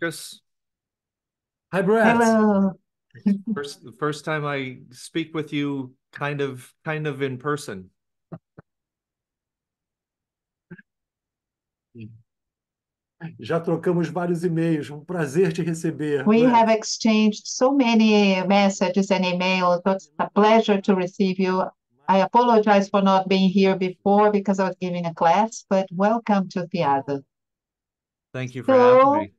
Chris, Hi, Bret. Hello. first time I speak with you kind of in person. Já trocamos vários e-mails. Um prazer te receber, We have Bret. exchanged so many messages and emails, but it's a pleasure to receive you. I apologize for not being here before because I was giving a class, but welcome to Theater. Thank you for having So me.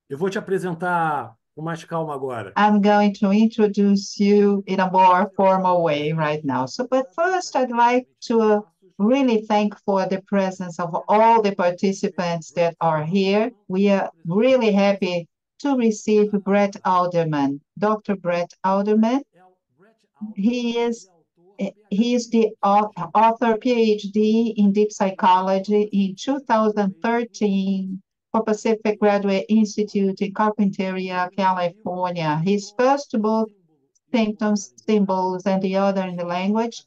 Eu vou te apresentar com mais calma agora. I'm going to introduce you in a more formal way right now. So, but first, I'd like to really thank for the presence of all the participants that are here. We are really happy to receive Bret Alderman, Dr. Bret Alderman. He is he is the author PhD in deep psychology in 2013 for Pacific Graduate Institute in Carpinteria, California. His first book, Symptoms, Symbols, and the Other in language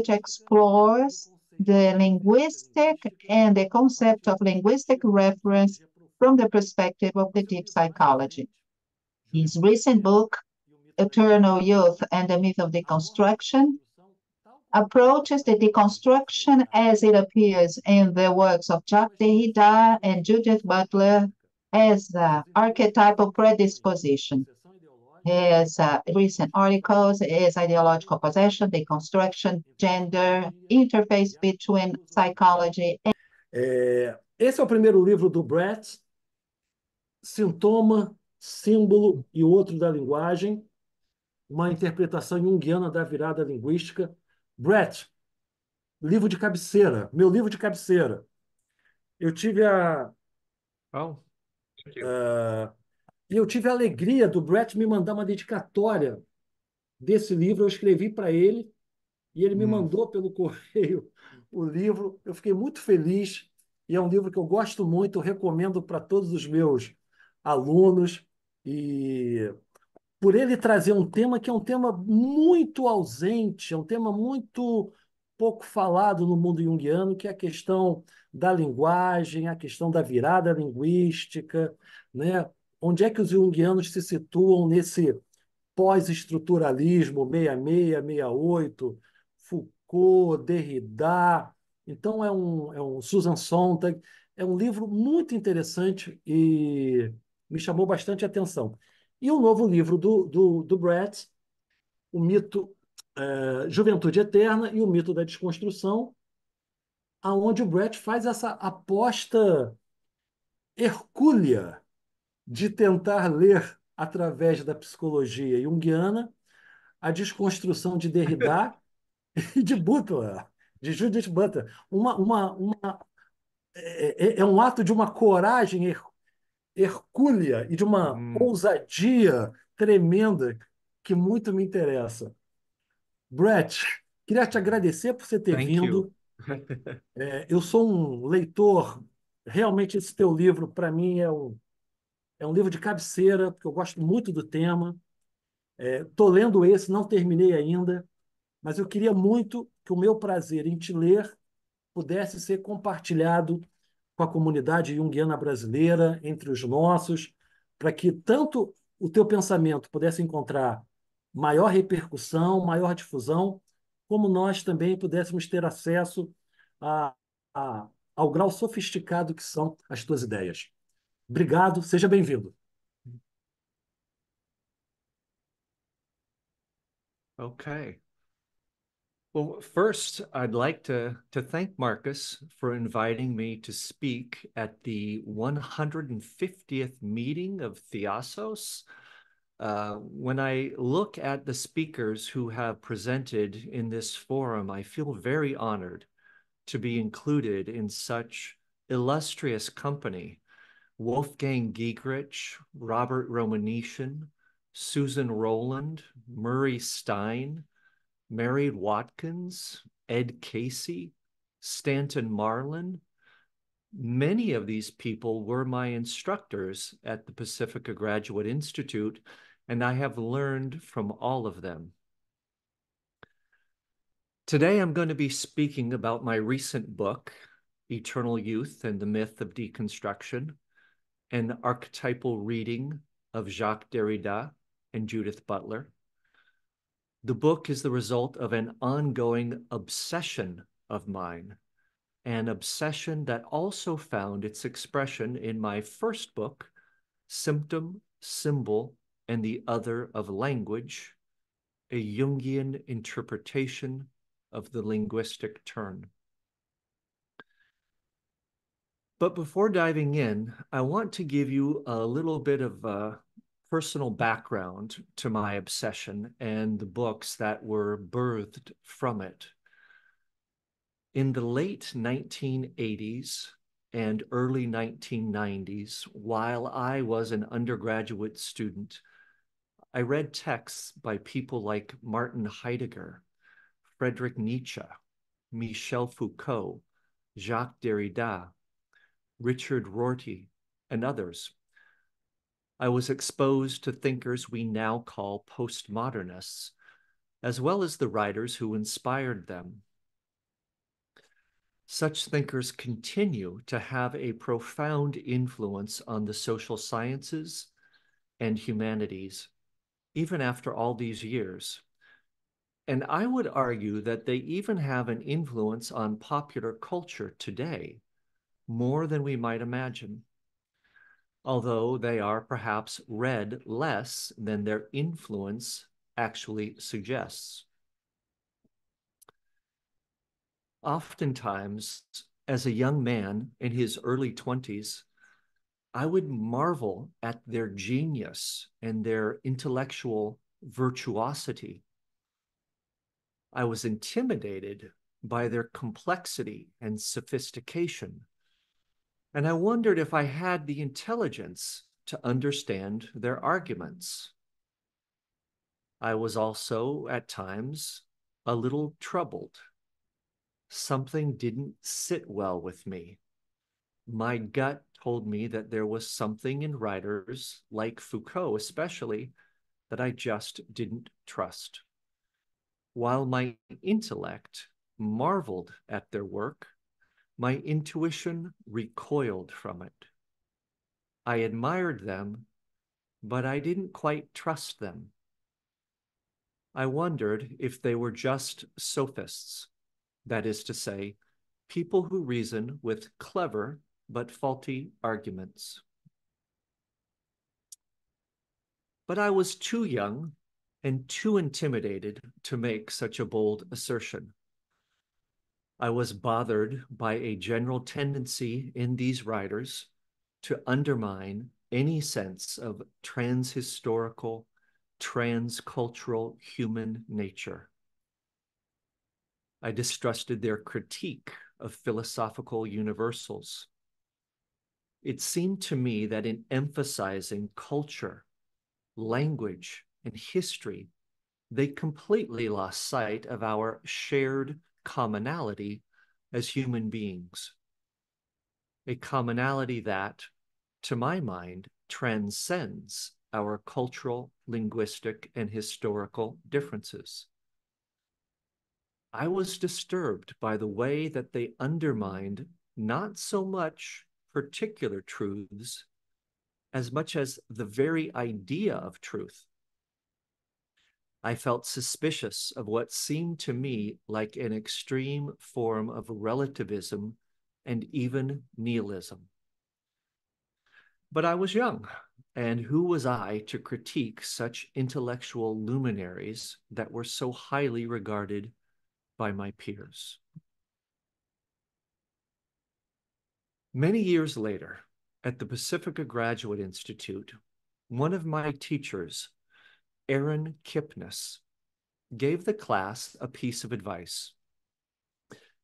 explores the linguistic and the concept of linguistic reference from the perspective of the deep psychology. His recent book, Eternal Youth and the Myth of Deconstruction, approaches the deconstruction as it appears in the works of Jacques Derrida and Judith Butler as the archetypal predisposition. His recent articles is ideological possession, deconstruction, gender, interface between psychology and Esse é o primeiro livro do Bret, Sintoma, Símbolo e o Outro da Linguagem, uma interpretação junguiana da virada linguística. Bret, livro de cabeceira, meu livro de cabeceira. Eu tive a, Oh, thank you. e eu tive a alegria do Bret me mandar uma dedicatória desse livro. Eu escrevi para ele e ele me Mm, mandou pelo correio o livro. Eu fiquei muito feliz e é um livro que eu gosto muito, eu recomendo para todos os meus alunos. E por ele trazer um tema que é um tema muito ausente, é um tema muito pouco falado no mundo junguiano, que é a questão da linguagem, a questão da virada linguística, né? Onde é que os junguianos se situam nesse pós-estruturalismo 66, 68, Foucault, Derrida. Então, é um Susan Sontag, é um livro muito interessante e me chamou bastante atenção. E o novo livro do Bret, o mito, Juventude Eterna e o Mito da Desconstrução, aonde o Bret faz essa aposta hercúlea de tentar ler, através da psicologia junguiana, a desconstrução de Derrida e de Butler, de Judith Butler. É um ato de uma coragem hercúlea e de uma mm, ousadia tremenda que muito me interessa. Brett, queria te agradecer por você ter thank you. vindo. Eu sou um leitor, realmente esse teu livro, para mim, é um livro de cabeceira, porque eu gosto muito do tema. Estou lendo esse, não terminei ainda, mas eu queria muito que o meu prazer em te ler pudesse ser compartilhado com a comunidade junguiana brasileira, entre os nossos, para que tanto o teu pensamento pudesse encontrar maior repercussão, maior difusão, como nós também pudéssemos ter acesso a, ao grau sofisticado que são as tuas ideias. Obrigado, seja bem-vindo. Okay. Well, first, I'd like to thank Marcus for inviting me to speak at the 150th meeting of Theasos. When I look at the speakers who have presented in this forum, I feel very honored to be included in such illustrious company. Wolfgang Giegrich, Robert Romanician, Susan Rowland, Murray Stein, Mary Watkins, Ed Casey, Stanton Marlin. Many of these people were my instructors at the Pacifica Graduate Institute, and I have learned from all of them. Today, I'm going to be speaking about my recent book, Eternal Youth and the Myth of Deconstruction, an archetypal reading of Jacques Derrida and Judith Butler. The book is the result of an ongoing obsession of mine, an obsession that also found its expression in my first book, Symptom, Symbol, and the Other of Language, a Jungian interpretation of the linguistic turn. But before diving in, I want to give you a little bit of personal background to my obsession and the books that were birthed from it. In the late 1980s and early 1990s, while I was an undergraduate student, I read texts by people like Martin Heidegger, Friedrich Nietzsche, Michel Foucault, Jacques Derrida, Richard Rorty, and others. I was exposed to thinkers we now call postmodernists, as well as the writers who inspired them. Such thinkers continue to have a profound influence on the social sciences and humanities, even after all these years. And I would argue that they even have an influence on popular culture today, more than we might imagine, although they are perhaps read less than their influence actually suggests. Oftentimes, as a young man in his early 20s, I would marvel at their genius and their intellectual virtuosity. I was intimidated by their complexity and sophistication, and I wondered if I had the intelligence to understand their arguments. I was also, at times, a little troubled. Something didn't sit well with me. My gut told me that there was something in writers like Foucault especially that I just didn't trust. While my intellect marveled at their work, my intuition recoiled from it. I admired them, but I didn't quite trust them. I wondered if they were just sophists, that is to say, people who reason with clever but faulty arguments. But I was too young and too intimidated to make such a bold assertion. I was bothered by a general tendency in these writers to undermine any sense of transhistorical, transcultural human nature. I distrusted their critique of philosophical universals. It seemed to me that in emphasizing culture, language, and history, they completely lost sight of our shared commonality as human beings. A commonality that, to my mind, transcends our cultural, linguistic, and historical differences. I was disturbed by the way that they undermined not so much particular truths as much as the very idea of truth. I felt suspicious of what seemed to me like an extreme form of relativism and even nihilism. But I was young, and who was I to critique such intellectual luminaries that were so highly regarded by my peers? Many years later, at the Pacifica Graduate Institute, one of my teachers, Aaron Kipnis, gave the class a piece of advice.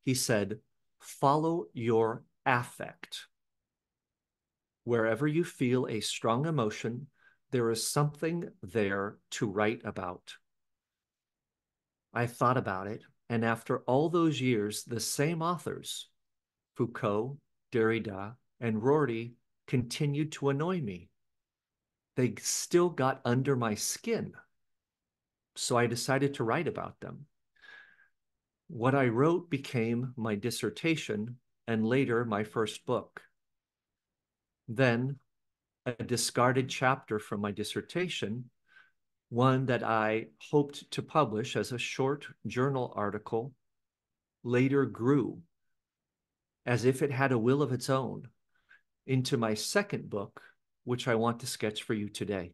He said, "Follow your affect. Wherever you feel a strong emotion, there is something there to write about." I thought about it, and after all those years, the same authors, Foucault, Derrida, and Rorty, continued to annoy me. They still got under my skin. So I decided to write about them. What I wrote became my dissertation, and later my first book. Then a discarded chapter from my dissertation, one that I hoped to publish as a short journal article, later grew, as if it had a will of its own, into my second book, which I want to sketch for you today.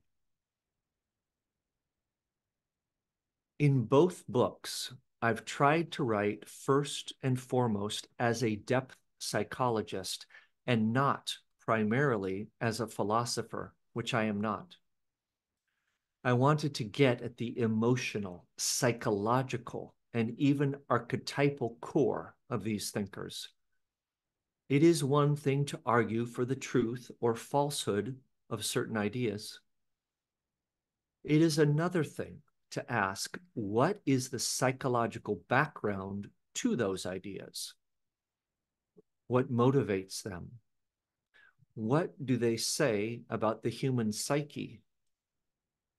In both books, I've tried to write first and foremost as a depth psychologist and not primarily as a philosopher, which I am not. I wanted to get at the emotional, psychological, and even archetypal core of these thinkers. It is one thing to argue for the truth or falsehood of certain ideas. It is another thing to ask, what is the psychological background to those ideas? What motivates them? What do they say about the human psyche?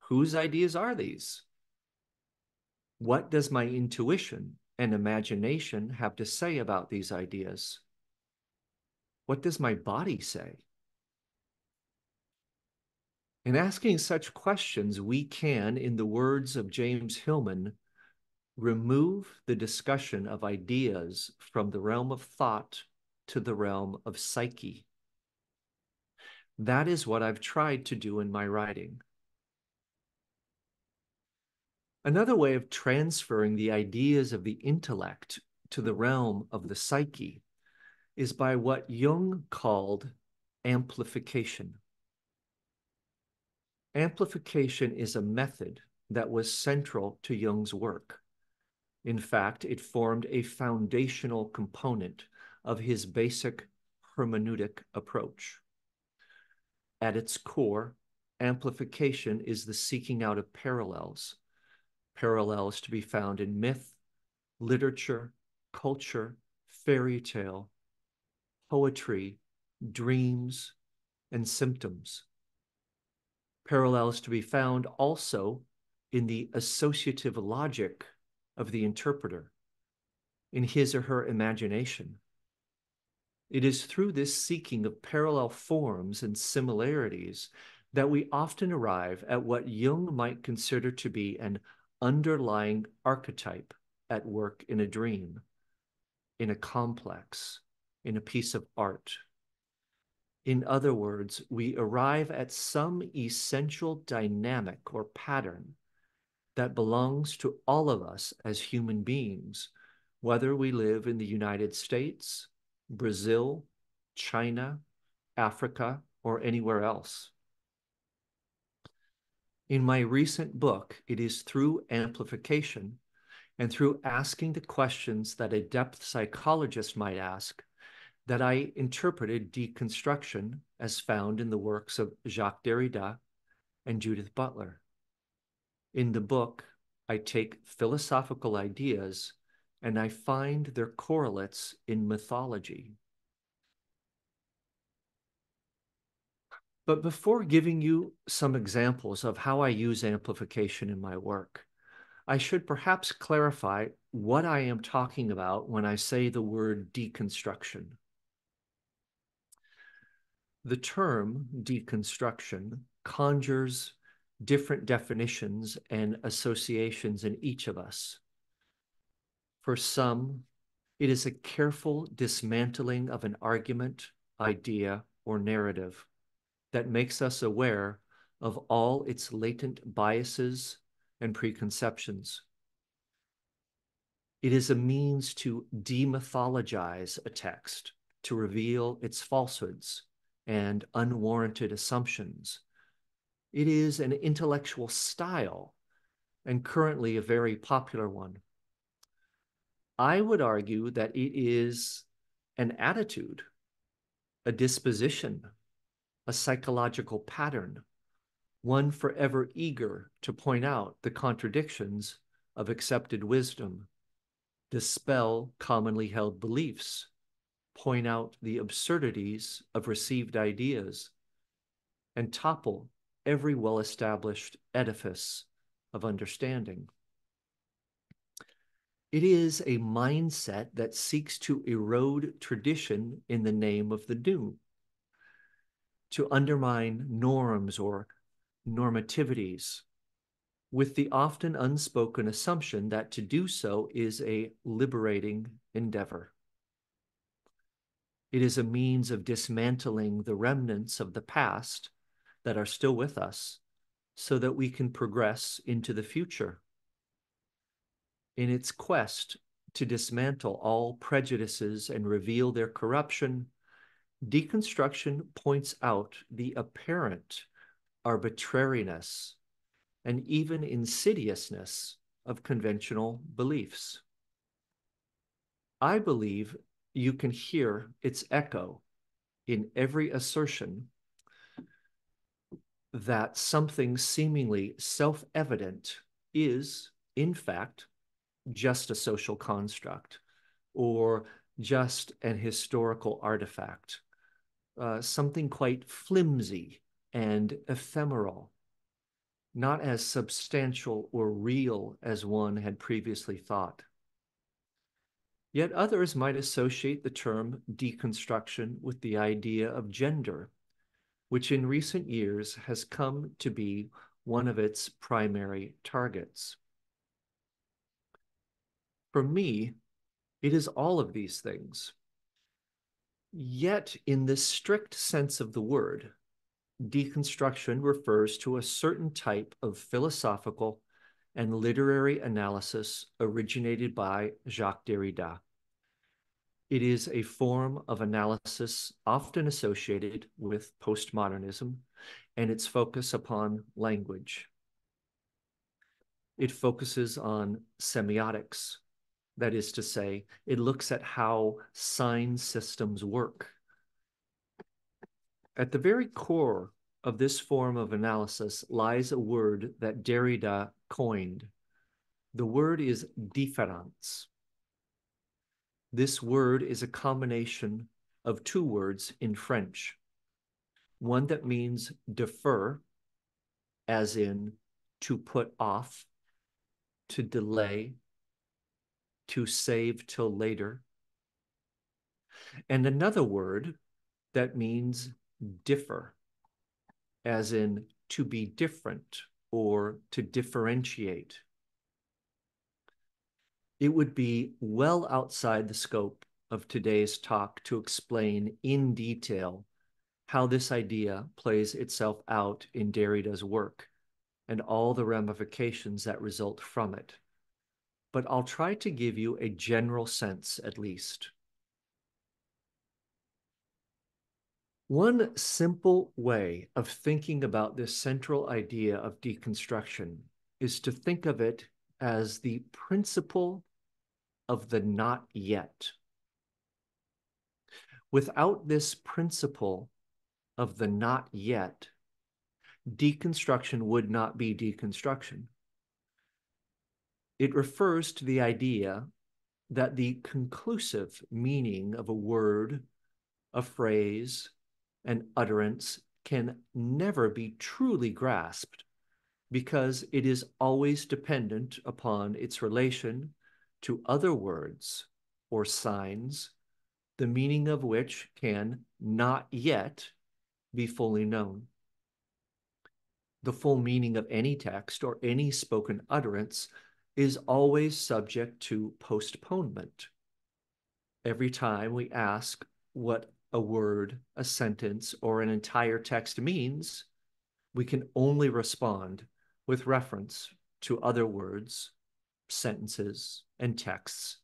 Whose ideas are these? What does my intuition and imagination have to say about these ideas? What does my body say? In asking such questions, we can, in the words of James Hillman, remove the discussion of ideas from the realm of thought to the realm of psyche. That is what I've tried to do in my writing. Another way of transferring the ideas of the intellect to the realm of the psyche is by what Jung called amplification. Amplification is a method that was central to Jung's work. In fact, it formed a foundational component of his basic hermeneutic approach. At its core, amplification is the seeking out of parallels, parallels to be found in myth, literature, culture, fairy tale, poetry, dreams, and symptoms. Parallels to be found also in the associative logic of the interpreter, in his or her imagination. It is through this seeking of parallel forms and similarities that we often arrive at what Jung might consider to be an underlying archetype at work in a dream, in a complex, in a piece of art. In other words, we arrive at some essential dynamic or pattern that belongs to all of us as human beings, whether we live in the United States, Brazil, China, Africa, or anywhere else. In my recent book, it is through amplification and through asking the questions that a depth psychologist might ask that I interpreted deconstruction as found in the works of Jacques Derrida and Judith Butler. In the book, I take philosophical ideas and I find their correlates in mythology. But before giving you some examples of how I use amplification in my work, I should perhaps clarify what I am talking about when I say the word deconstruction. The term deconstruction conjures different definitions and associations in each of us. For some, it is a careful dismantling of an argument, idea, or narrative that makes us aware of all its latent biases and preconceptions. It is a means to demythologize a text, to reveal its falsehoods and unwarranted assumptions. It is an intellectual style, and currently a very popular one. I would argue that it is an attitude, a disposition, a psychological pattern, one forever eager to point out the contradictions of accepted wisdom, dispel commonly held beliefs, point out the absurdities of received ideas, and topple every well-established edifice of understanding. It is a mindset that seeks to erode tradition in the name of the new, to undermine norms or normativities, with the often unspoken assumption that to do so is a liberating endeavor. It is a means of dismantling the remnants of the past that are still with us so that we can progress into the future. In its quest to dismantle all prejudices and reveal their corruption, deconstruction points out the apparent arbitrariness and even insidiousness of conventional beliefs. I believe you can hear its echo in every assertion that something seemingly self-evident is, in fact, just a social construct or just an historical artifact, something quite flimsy and ephemeral, not as substantial or real as one had previously thought. Yet others might associate the term deconstruction with the idea of gender, which in recent years has come to be one of its primary targets. For me, it is all of these things. Yet, in the strict sense of the word, deconstruction refers to a certain type of philosophical and literary analysis originated by Jacques Derrida. It is a form of analysis often associated with postmodernism and its focus upon language. It focuses on semiotics. That is to say, it looks at how sign systems work. At the very core of this form of analysis lies a word that Derrida coined. The word is différance. This word is a combination of two words in French. One that means defer, as in to put off, to delay, to save till later. And another word that means differ, as in to be different or to differentiate. It would be well outside the scope of today's talk to explain in detail how this idea plays itself out in Derrida's work and all the ramifications that result from it. But I'll try to give you a general sense at least. One simple way of thinking about this central idea of deconstruction is to think of it as the principle of the not yet. Without this principle of the not yet, deconstruction would not be deconstruction. It refers to the idea that the conclusive meaning of a word, a phrase, an utterance can never be truly grasped because it is always dependent upon its relation to other words or signs, the meaning of which can not yet be fully known. The full meaning of any text or any spoken utterance is always subject to postponement. Every time we ask what a word, a sentence, or an entire text means, we can only respond with reference to other words, sentences, and texts,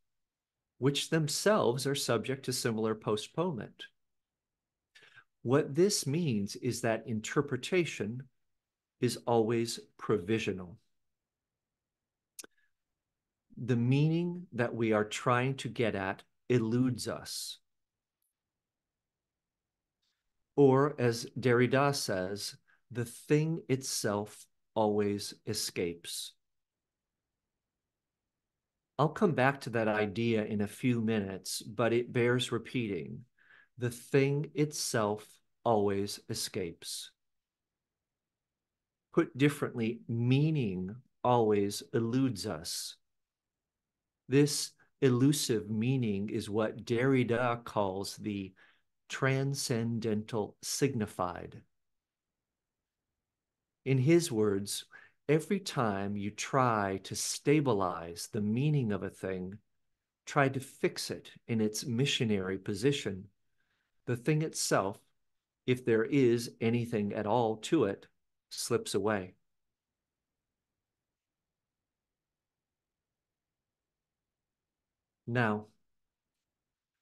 which themselves are subject to similar postponement. What this means is that interpretation is always provisional. The meaning that we are trying to get at eludes us. Or, as Derrida says, the thing itself always escapes. I'll come back to that idea in a few minutes, but it bears repeating. The thing itself always escapes. Put differently, meaning always eludes us. This elusive meaning is what Derrida calls the transcendental signified. In his words, every time you try to stabilize the meaning of a thing, try to fix it in its missionary position, the thing itself, if there is anything at all to it, slips away. Now,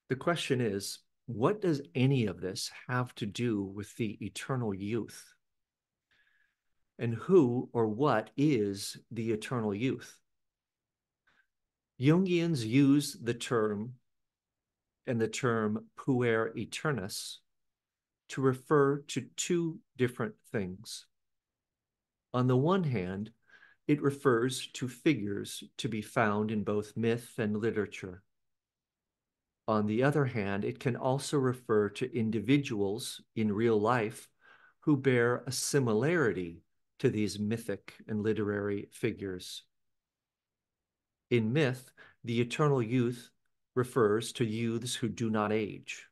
the question is, what does any of this have to do with the eternal youth? And who or what is the eternal youth? Jungians use the term puer aeternus to refer to two different things. On the one hand, it refers to figures to be found in both myth and literature. On the other hand, it can also refer to individuals in real life who bear a similarity to these mythic and literary figures. In myth, the eternal youth refers to youths who do not age,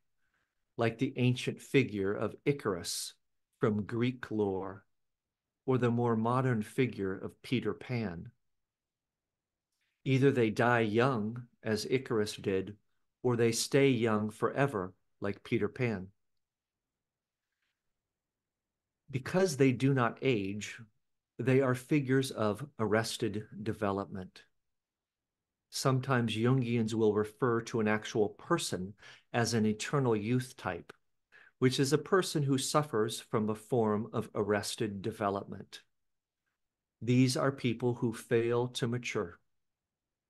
like the ancient figure of Icarus from Greek lore, or the more modern figure of Peter Pan. Either they die young, as Icarus did, or they stay young forever, like Peter Pan. Because they do not age, they are figures of arrested development. Sometimes Jungians will refer to an actual person as an eternal youth type, which is a person who suffers from a form of arrested development. These are people who fail to mature.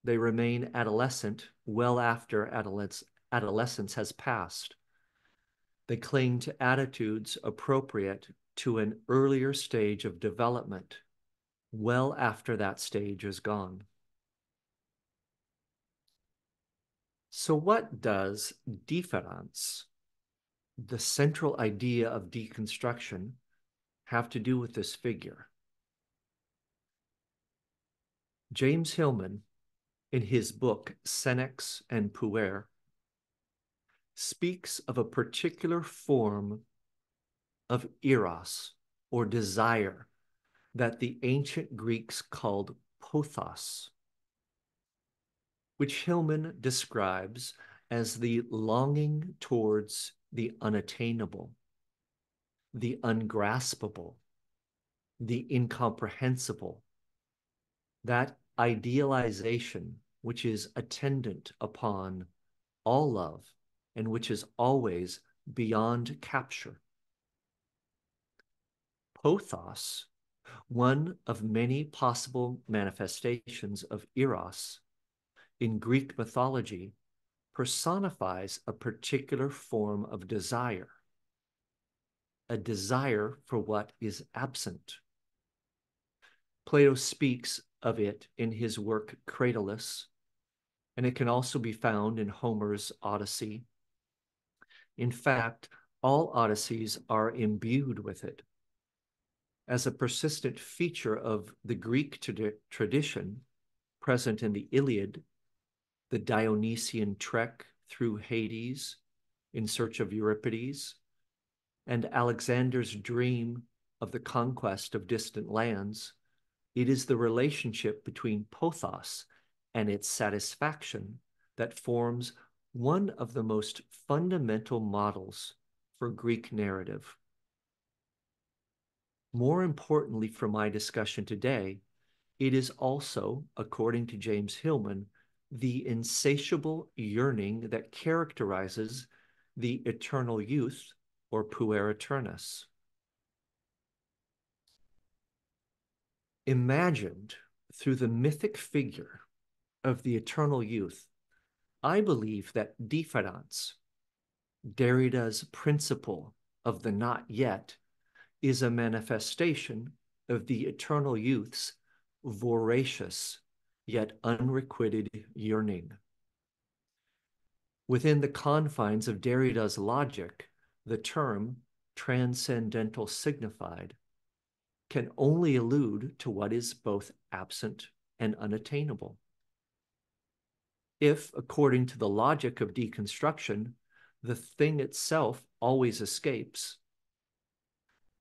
They remain adolescent well after adolescence has passed. They cling to attitudes appropriate to an earlier stage of development, well after that stage is gone. So what does difference, the central idea of deconstruction, have to do with this figure? James Hillman, in his book Senex and Puer, speaks of a particular form of eros, or desire, that the ancient Greeks called pothos, which Hillman describes as the longing towards the unattainable, the ungraspable, the incomprehensible, that idealization which is attendant upon all love and which is always beyond capture. Pothos, one of many possible manifestations of eros, in Greek mythology, personifies a particular form of desire, a desire for what is absent. Plato speaks of it in his work Cratylus, and it can also be found in Homer's Odyssey. In fact, all Odysseys are imbued with it. As a persistent feature of the Greek tradition present in the Iliad, the Dionysian trek through Hades in search of Euripides, and Alexander's dream of the conquest of distant lands, it is the relationship between pothos and its satisfaction that forms one of the most fundamental models for Greek narrative. More importantly for my discussion today, it is also, according to James Hillman, the insatiable yearning that characterizes the eternal youth, or puer aeternus. Imagined through the mythic figure of the eternal youth, I believe that difference, Derrida's principle of the not yet, is a manifestation of the eternal youth's voracious yet unrequited yearning. Within the confines of Derrida's logic, the term transcendental signified can only allude to what is both absent and unattainable. If, according to the logic of deconstruction, the thing itself always escapes,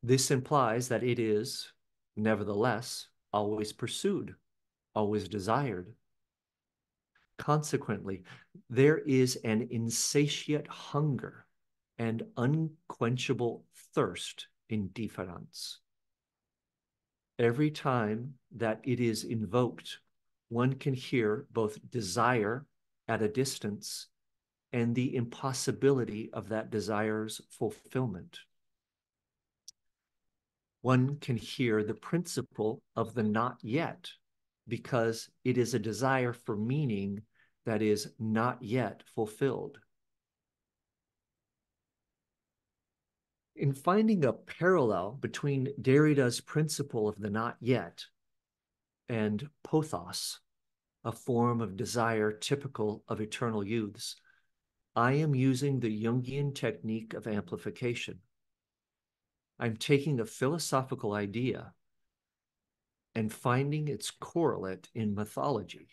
this implies that it is, nevertheless, always pursued, always desired. Consequently, there is an insatiate hunger and unquenchable thirst in difference. Every time that it is invoked, one can hear both desire at a distance and the impossibility of that desire's fulfillment. One can hear the principle of the not yet, because it is a desire for meaning that is not yet fulfilled. In finding a parallel between Derrida's principle of the not yet and pothos, a form of desire typical of eternal youths, I am using the Jungian technique of amplification. I'm taking a philosophical idea and finding its correlate in mythology.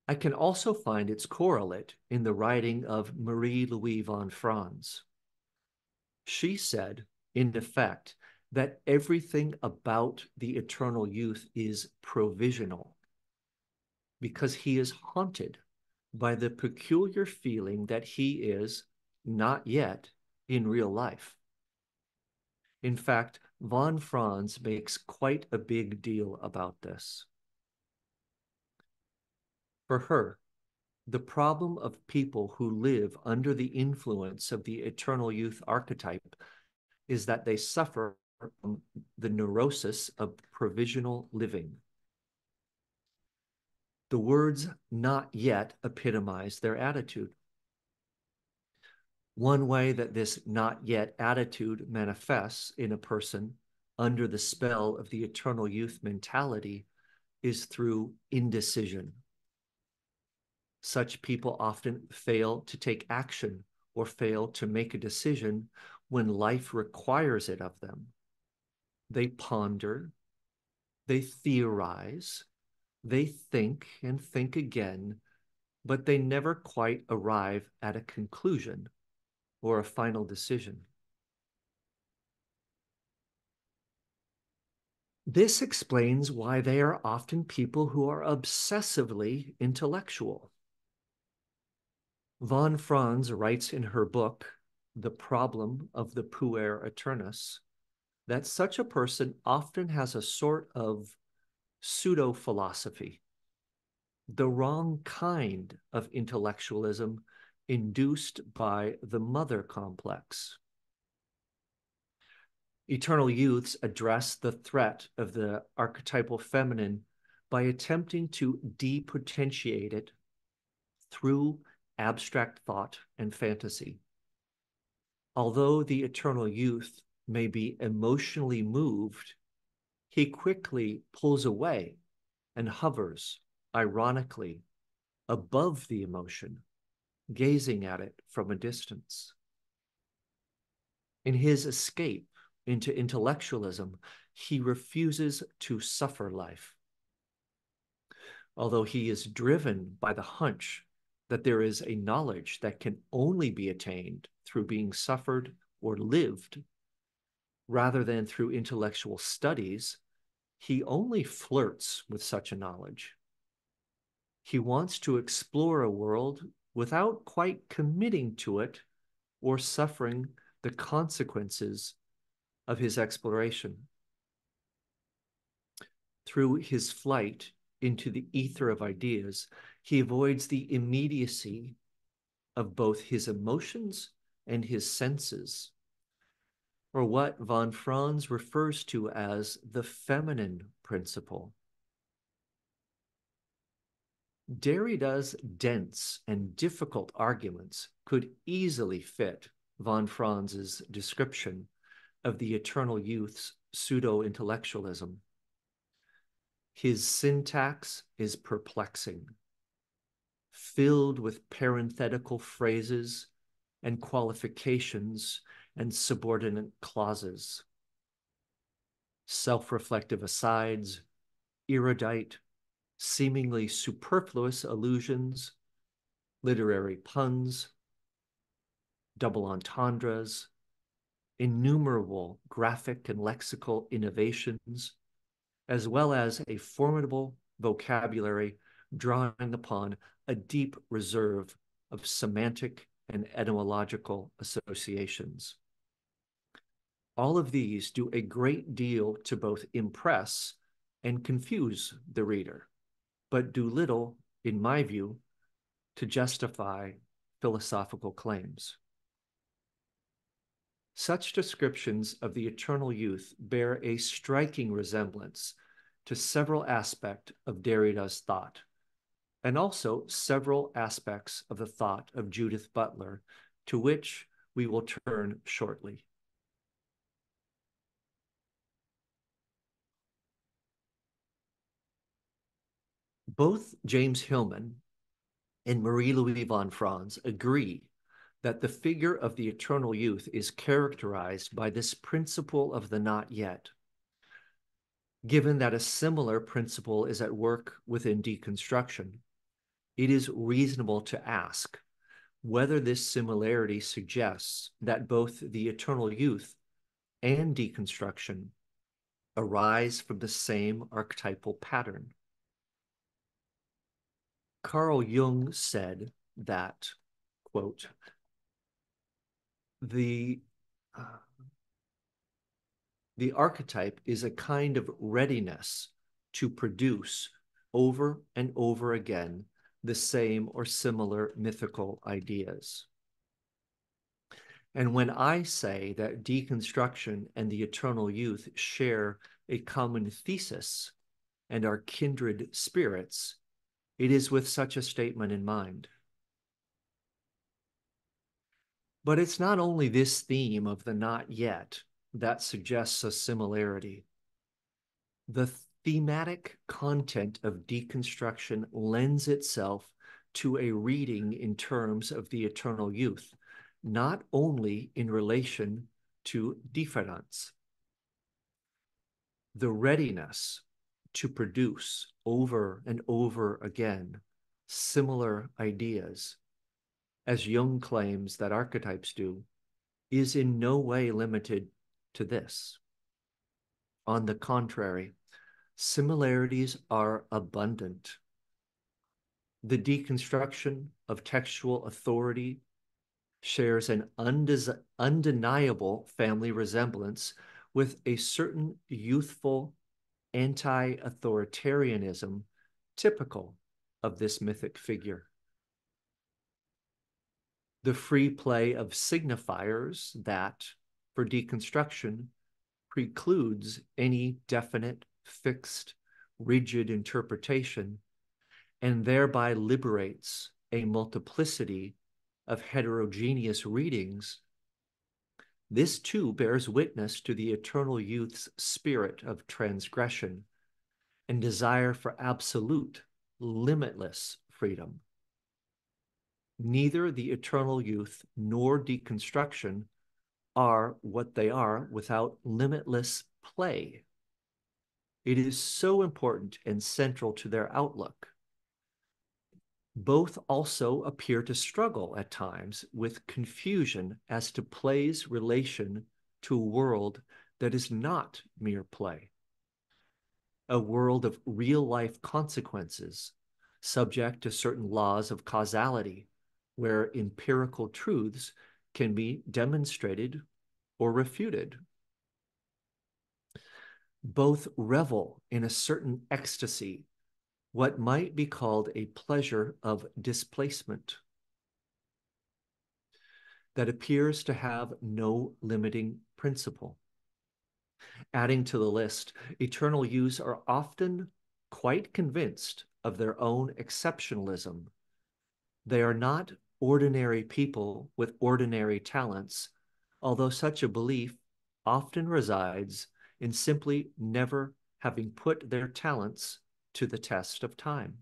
I can also find its correlate in the writing of Marie-Louise von Franz. She said, in effect, that everything about the eternal youth is provisional, because he is haunted by the peculiar feeling that he is not yet in real life. In fact, von Franz makes quite a big deal about this. For her, the problem of people who live under the influence of the eternal youth archetype is that they suffer from the neurosis of provisional living. The words "not yet" epitomize their attitude. One way that this "not yet" attitude manifests in a person under the spell of the eternal youth mentality is through indecision. Such people often fail to take action or fail to make a decision when life requires it of them. They ponder, they theorize, they think and think again, but they never quite arrive at a conclusion or a final decision. This explains why they are often people who are obsessively intellectual. Von Franz writes in her book, The Problem of the Puer Aeternus, that such a person often has a sort of pseudo-philosophy, the wrong kind of intellectualism induced by the mother complex. Eternal youths address the threat of the archetypal feminine by attempting to depotentiate it through abstract thought and fantasy. Although the eternal youth may be emotionally moved, he quickly pulls away and hovers, ironically, above the emotion, gazing at it from a distance. In his escape into intellectualism, he refuses to suffer life. Although he is driven by the hunch that there is a knowledge that can only be attained through being suffered or lived, rather than through intellectual studies, he only flirts with such a knowledge. He wants to explore a world without quite committing to it or suffering the consequences of his exploration. Through his flight into the ether of ideas, he avoids the immediacy of both his emotions and his senses, or what von Franz refers to as the feminine principle. Derrida's dense and difficult arguments could easily fit von Franz's description of the eternal youth's pseudo-intellectualism. His syntax is perplexing, filled with parenthetical phrases and qualifications and subordinate clauses, self-reflective asides, erudite, seemingly superfluous allusions, literary puns, double entendres, innumerable graphic and lexical innovations, as well as a formidable vocabulary drawing upon a deep reserve of semantic and etymological associations. All of these do a great deal to both impress and confuse the reader, but do little, in my view, to justify philosophical claims. Such descriptions of the eternal youth bear a striking resemblance to several aspects of Derrida's thought, and also several aspects of the thought of Judith Butler, to which we will turn shortly. Both James Hillman and Marie-Louise von Franz agree that the figure of the eternal youth is characterized by this principle of the not yet. Given that a similar principle is at work within deconstruction, it is reasonable to ask whether this similarity suggests that both the eternal youth and deconstruction arise from the same archetypal pattern. Carl Jung said that, quote, the archetype is a kind of readiness to produce over and over again the same or similar mythical ideas. And when I say that deconstruction and the eternal youth share a common thesis and are kindred spirits, it is with such a statement in mind. But it's not only this theme of the not yet that suggests a similarity. The thematic content of deconstruction lends itself to a reading in terms of the eternal youth, not only in relation to difference. The readiness to produce over and over again similar ideas, as Jung claims that archetypes do, is in no way limited to this. On the contrary, similarities are abundant. The deconstruction of textual authority shares an undeniable family resemblance with a certain youthful anti-authoritarianism typical of this mythic figure. The free play of signifiers that, for deconstruction, precludes any definite, fixed, rigid interpretation, and thereby liberates a multiplicity of heterogeneous readings. This too bears witness to the eternal youth's spirit of transgression and desire for absolute, limitless freedom. Neither the eternal youth nor deconstruction are what they are without limitless play. It is so important and central to their outlook. Both also appear to struggle at times with confusion as to play's relation to a world that is not mere play, a world of real-life consequences, subject to certain laws of causality, where empirical truths can be demonstrated or refuted. Both revel in a certain ecstasy, what might be called a pleasure of displacement, that appears to have no limiting principle. Adding to the list, eternal youths are often quite convinced of their own exceptionalism. They are not ordinary people with ordinary talents, although such a belief often resides in simply never having put their talents to the test of time.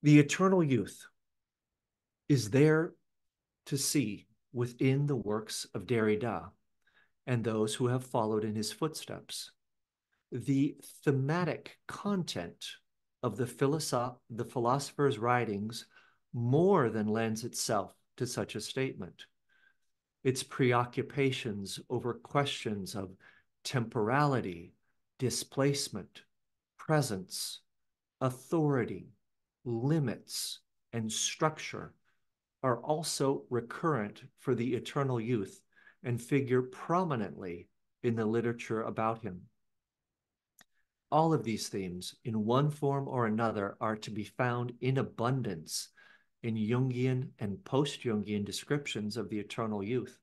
The eternal youth is there to see within the works of Derrida and those who have followed in his footsteps. the thematic content of the philosopher's writings more than lends itself to such a statement. Its preoccupations over questions of temporality, displacement, presence, authority, limits, and structure are also recurrent for the eternal youth and figure prominently in the literature about him. All of these themes, in one form or another, are to be found in abundance in Jungian and post-Jungian descriptions of the eternal youth.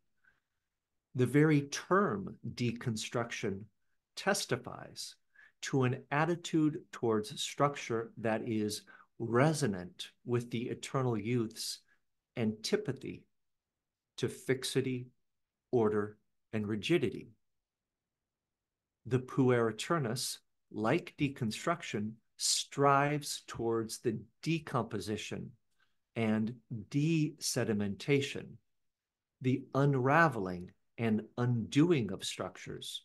The very term deconstruction testifies to an attitude towards structure that is resonant with the eternal youth's antipathy to fixity, order, and rigidity. The puer aeternus, like deconstruction, strives towards the decomposition and desedimentation, the unraveling and undoing of structures.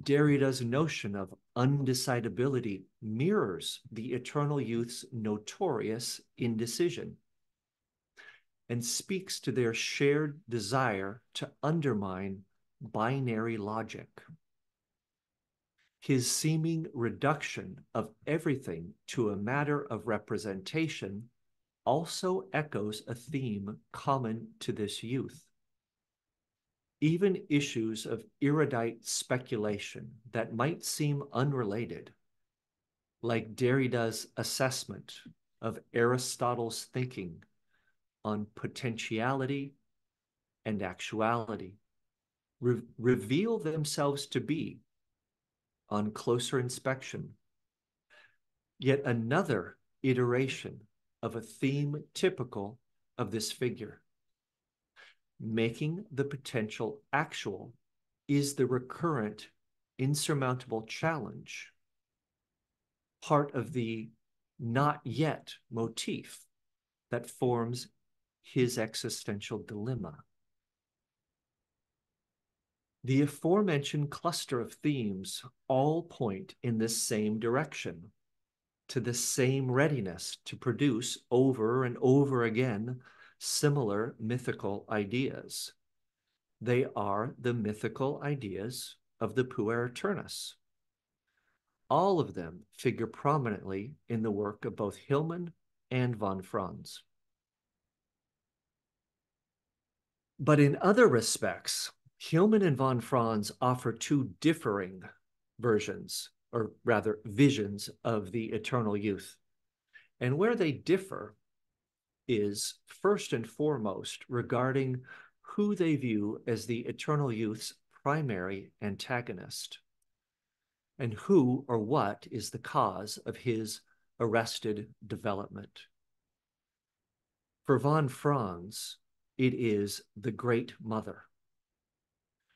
Derrida's notion of undecidability mirrors the eternal youth's notorious indecision and speaks to their shared desire to undermine binary logic. His seeming reduction of everything to a matter of representation also echoes a theme common to this youth. Even issues of erudite speculation that might seem unrelated, like Derrida's assessment of Aristotle's thinking on potentiality and actuality, reveal themselves to be, on closer inspection, yet another iteration of a theme typical of this figure. Making the potential actual is the recurrent, insurmountable challenge, part of the not yet motif that forms his existential dilemma. The aforementioned cluster of themes all point in the same direction, to the same readiness to produce over and over again similar mythical ideas. They are the mythical ideas of the puer aeternus. All of them figure prominently in the work of both Hillman and von Franz. But in other respects, Hillman and von Franz offer two differing versions, or rather visions, of the eternal youth. And where they differ is first and foremost regarding who they view as the eternal youth's primary antagonist, and who or what is the cause of his arrested development. For von Franz, it is the Great Mother,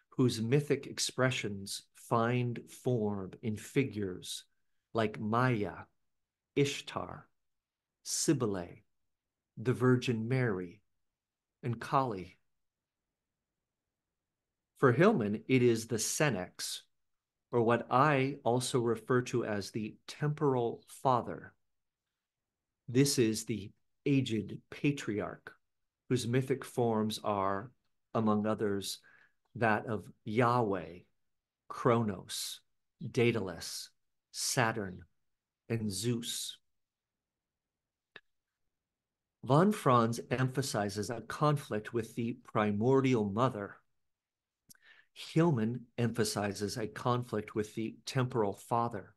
whose mythic expressions find form in figures like Maya, Ishtar, Cybele, the Virgin Mary, and Kali. For Hillman, it is the Senex, or what I also refer to as the temporal father. This is the aged patriarch, whose mythic forms are, among others, that of Yahweh, Kronos, Daedalus, Saturn, and Zeus. Von Franz emphasizes a conflict with the primordial mother. Hillman emphasizes a conflict with the temporal father.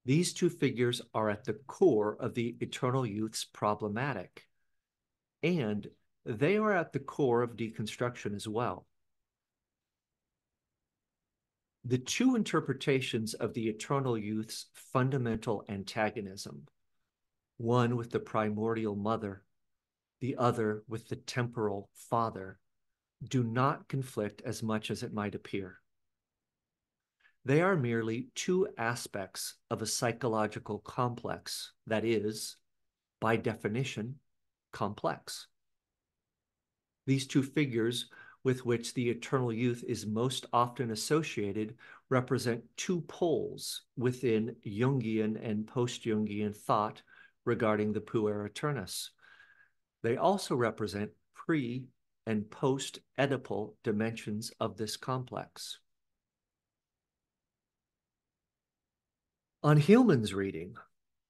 These two figures are at the core of the eternal youth's problematic, and they are at the core of deconstruction as well. The two interpretations of the eternal youth's fundamental antagonism, one with the primordial mother, the other with the temporal father, do not conflict as much as it might appear. They are merely two aspects of a psychological complex that is, by definition, complex. These two figures with which the eternal youth is most often associated represent two poles within Jungian and post-Jungian thought regarding the puer aeternus. They also represent pre- and post-Oedipal dimensions of this complex. On Hillman's reading,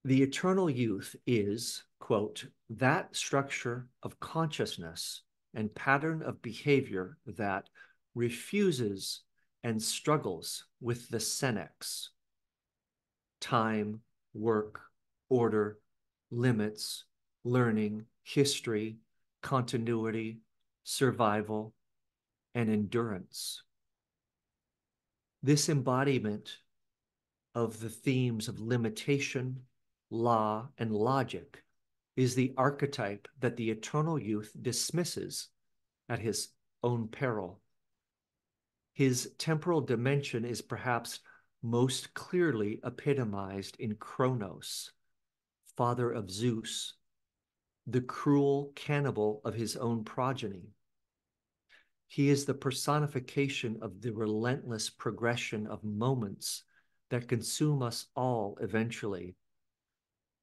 the eternal youth is, quote, that structure of consciousness and pattern of behavior that refuses and struggles with the senex, time, work, order, limits, learning, history, continuity, survival, and endurance. This embodiment of the themes of limitation, law, and logic is the archetype that the eternal youth dismisses at his own peril. His temporal dimension is perhaps most clearly epitomized in Kronos, father of Zeus, the cruel cannibal of his own progeny. He is the personification of the relentless progression of moments that consume us all eventually,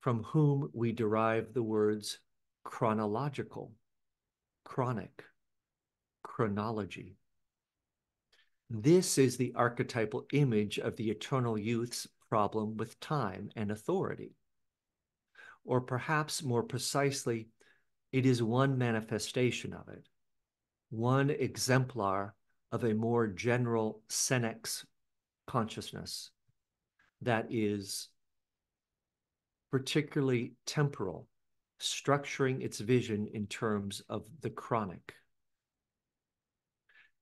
from whom we derive the words chronological, chronic, chronology. This is the archetypal image of the eternal youth's problem with time and authority. Or perhaps more precisely, it is one manifestation of it, one exemplar of a more general senex consciousness that is particularly temporal, structuring its vision in terms of the chronic.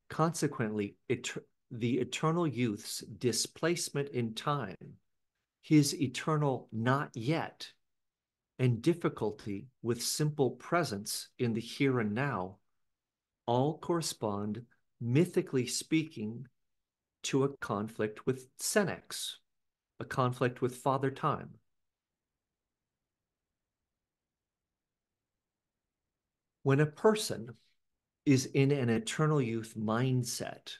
Consequently, the eternal youth's displacement in time, his eternal not yet, and difficulty with simple presence in the here and now, all correspond, mythically speaking, to a conflict with senex, a conflict with Father Time. When a person is in an eternal youth mindset,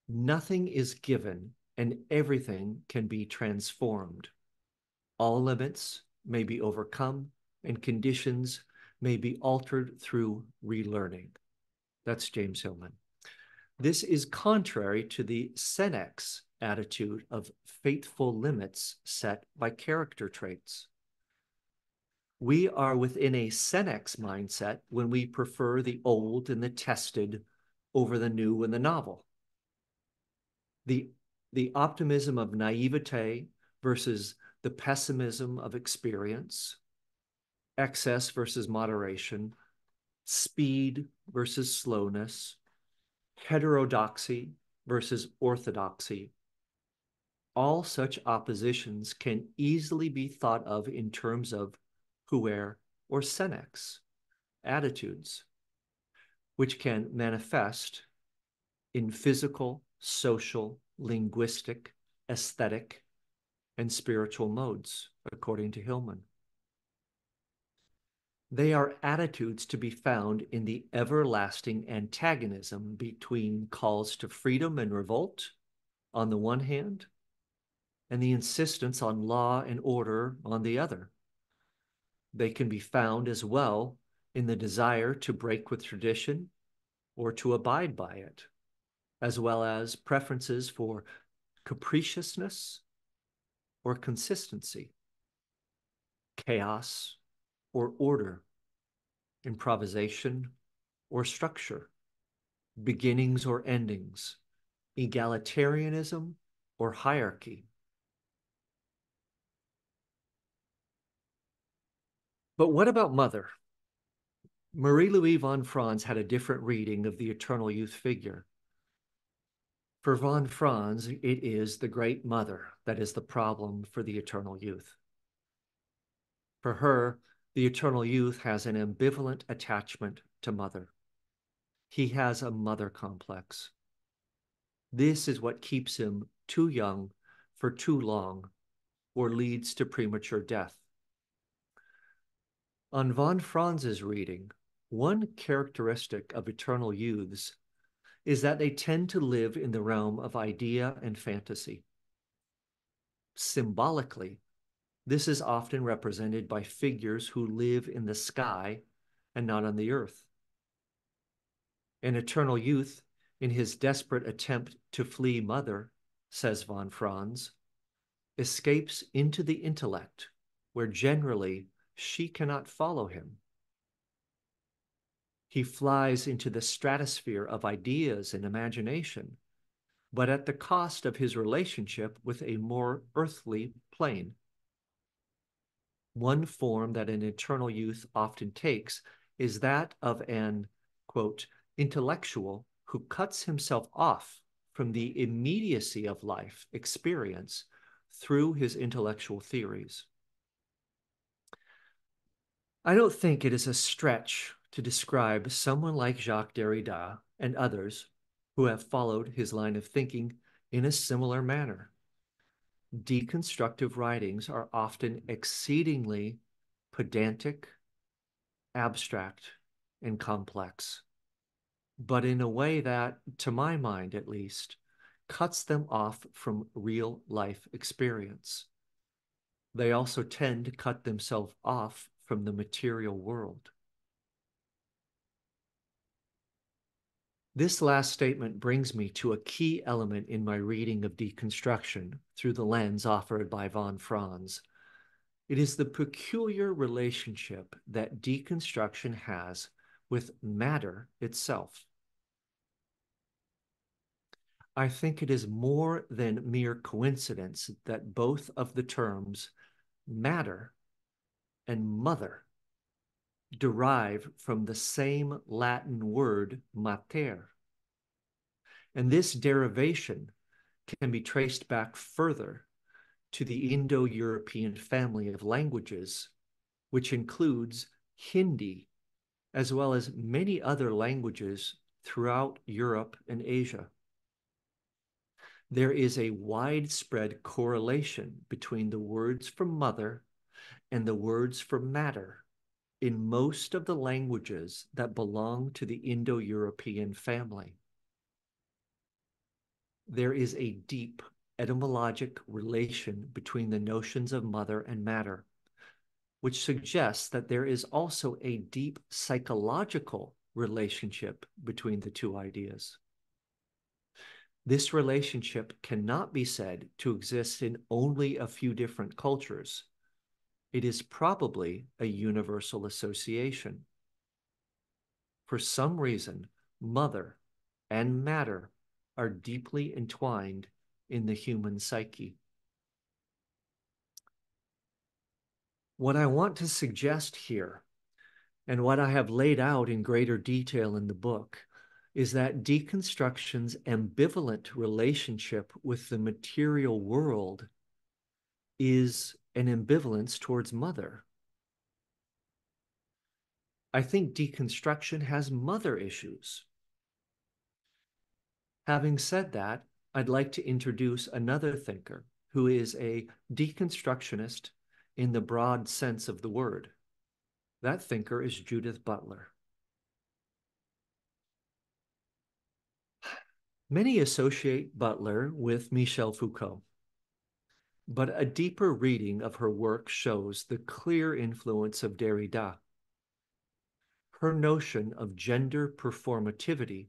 nothing is given and everything can be transformed. All limits may be overcome and conditions may be altered through relearning. That's James Hillman. This is contrary to the senex attitude of fateful limits set by character traits. We are within a senex mindset when we prefer the old and the tested over the new and the novel. The optimism of naivete versus the pessimism of experience, excess versus moderation, speed versus slowness, heterodoxy versus orthodoxy. All such oppositions can easily be thought of in terms of puer or senex attitudes, which can manifest in physical, social, linguistic, aesthetic, and spiritual modes, according to Hillman. They are attitudes to be found in the everlasting antagonism between calls to freedom and revolt on the one hand, and the insistence on law and order on the other. They can be found as well in the desire to break with tradition or to abide by it, as well as preferences for capriciousness or consistency, chaos or order, improvisation or structure, beginnings or endings, egalitarianism or hierarchy. But what about Mother? Marie-Louise von Franz had a different reading of the eternal youth figure. For von Franz, it is the great mother that is the problem for the eternal youth. For her, the eternal youth has an ambivalent attachment to Mother. He has a mother complex. This is what keeps him too young for too long or leads to premature death. On von Franz's reading, one characteristic of eternal youths is that they tend to live in the realm of idea and fantasy. Symbolically, this is often represented by figures who live in the sky and not on the earth. An eternal youth, in his desperate attempt to flee mother, says von Franz, escapes into the intellect, where generally she cannot follow him. He flies into the stratosphere of ideas and imagination, but at the cost of his relationship with a more earthly plane. One form that an eternal youth often takes is that of an, quote, intellectual who cuts himself off from the immediacy of life experience through his intellectual theories. I don't think it is a stretch to describe someone like Jacques Derrida and others who have followed his line of thinking in a similar manner. Deconstructive writings are often exceedingly pedantic, abstract, and complex, but in a way that, to my mind at least, cuts them off from real life experience. They also tend to cut themselves off from the material world. This last statement brings me to a key element in my reading of deconstruction through the lens offered by von Franz. It is the peculiar relationship that deconstruction has with matter itself. I think it is more than mere coincidence that both of the terms matter and mother derive from the same Latin word mater. And this derivation can be traced back further to the Indo-European family of languages, which includes Hindi, as well as many other languages throughout Europe and Asia. There is a widespread correlation between the words for mother and the words for matter in most of the languages that belong to the Indo-European family. There is a deep etymologic relation between the notions of mother and matter, which suggests that there is also a deep psychological relationship between the two ideas. This relationship cannot be said to exist in only a few different cultures. It is probably a universal association. For some reason, mother and matter are deeply entwined in the human psyche. What I want to suggest here, and what I have laid out in greater detail in the book, is that deconstruction's ambivalent relationship with the material world is an ambivalence towards mother. I think deconstruction has mother issues. Having said that, I'd like to introduce another thinker who is a deconstructionist in the broad sense of the word. That thinker is Judith Butler. Many associate Butler with Michel Foucault, but a deeper reading of her work shows the clear influence of Derrida. Her notion of gender performativity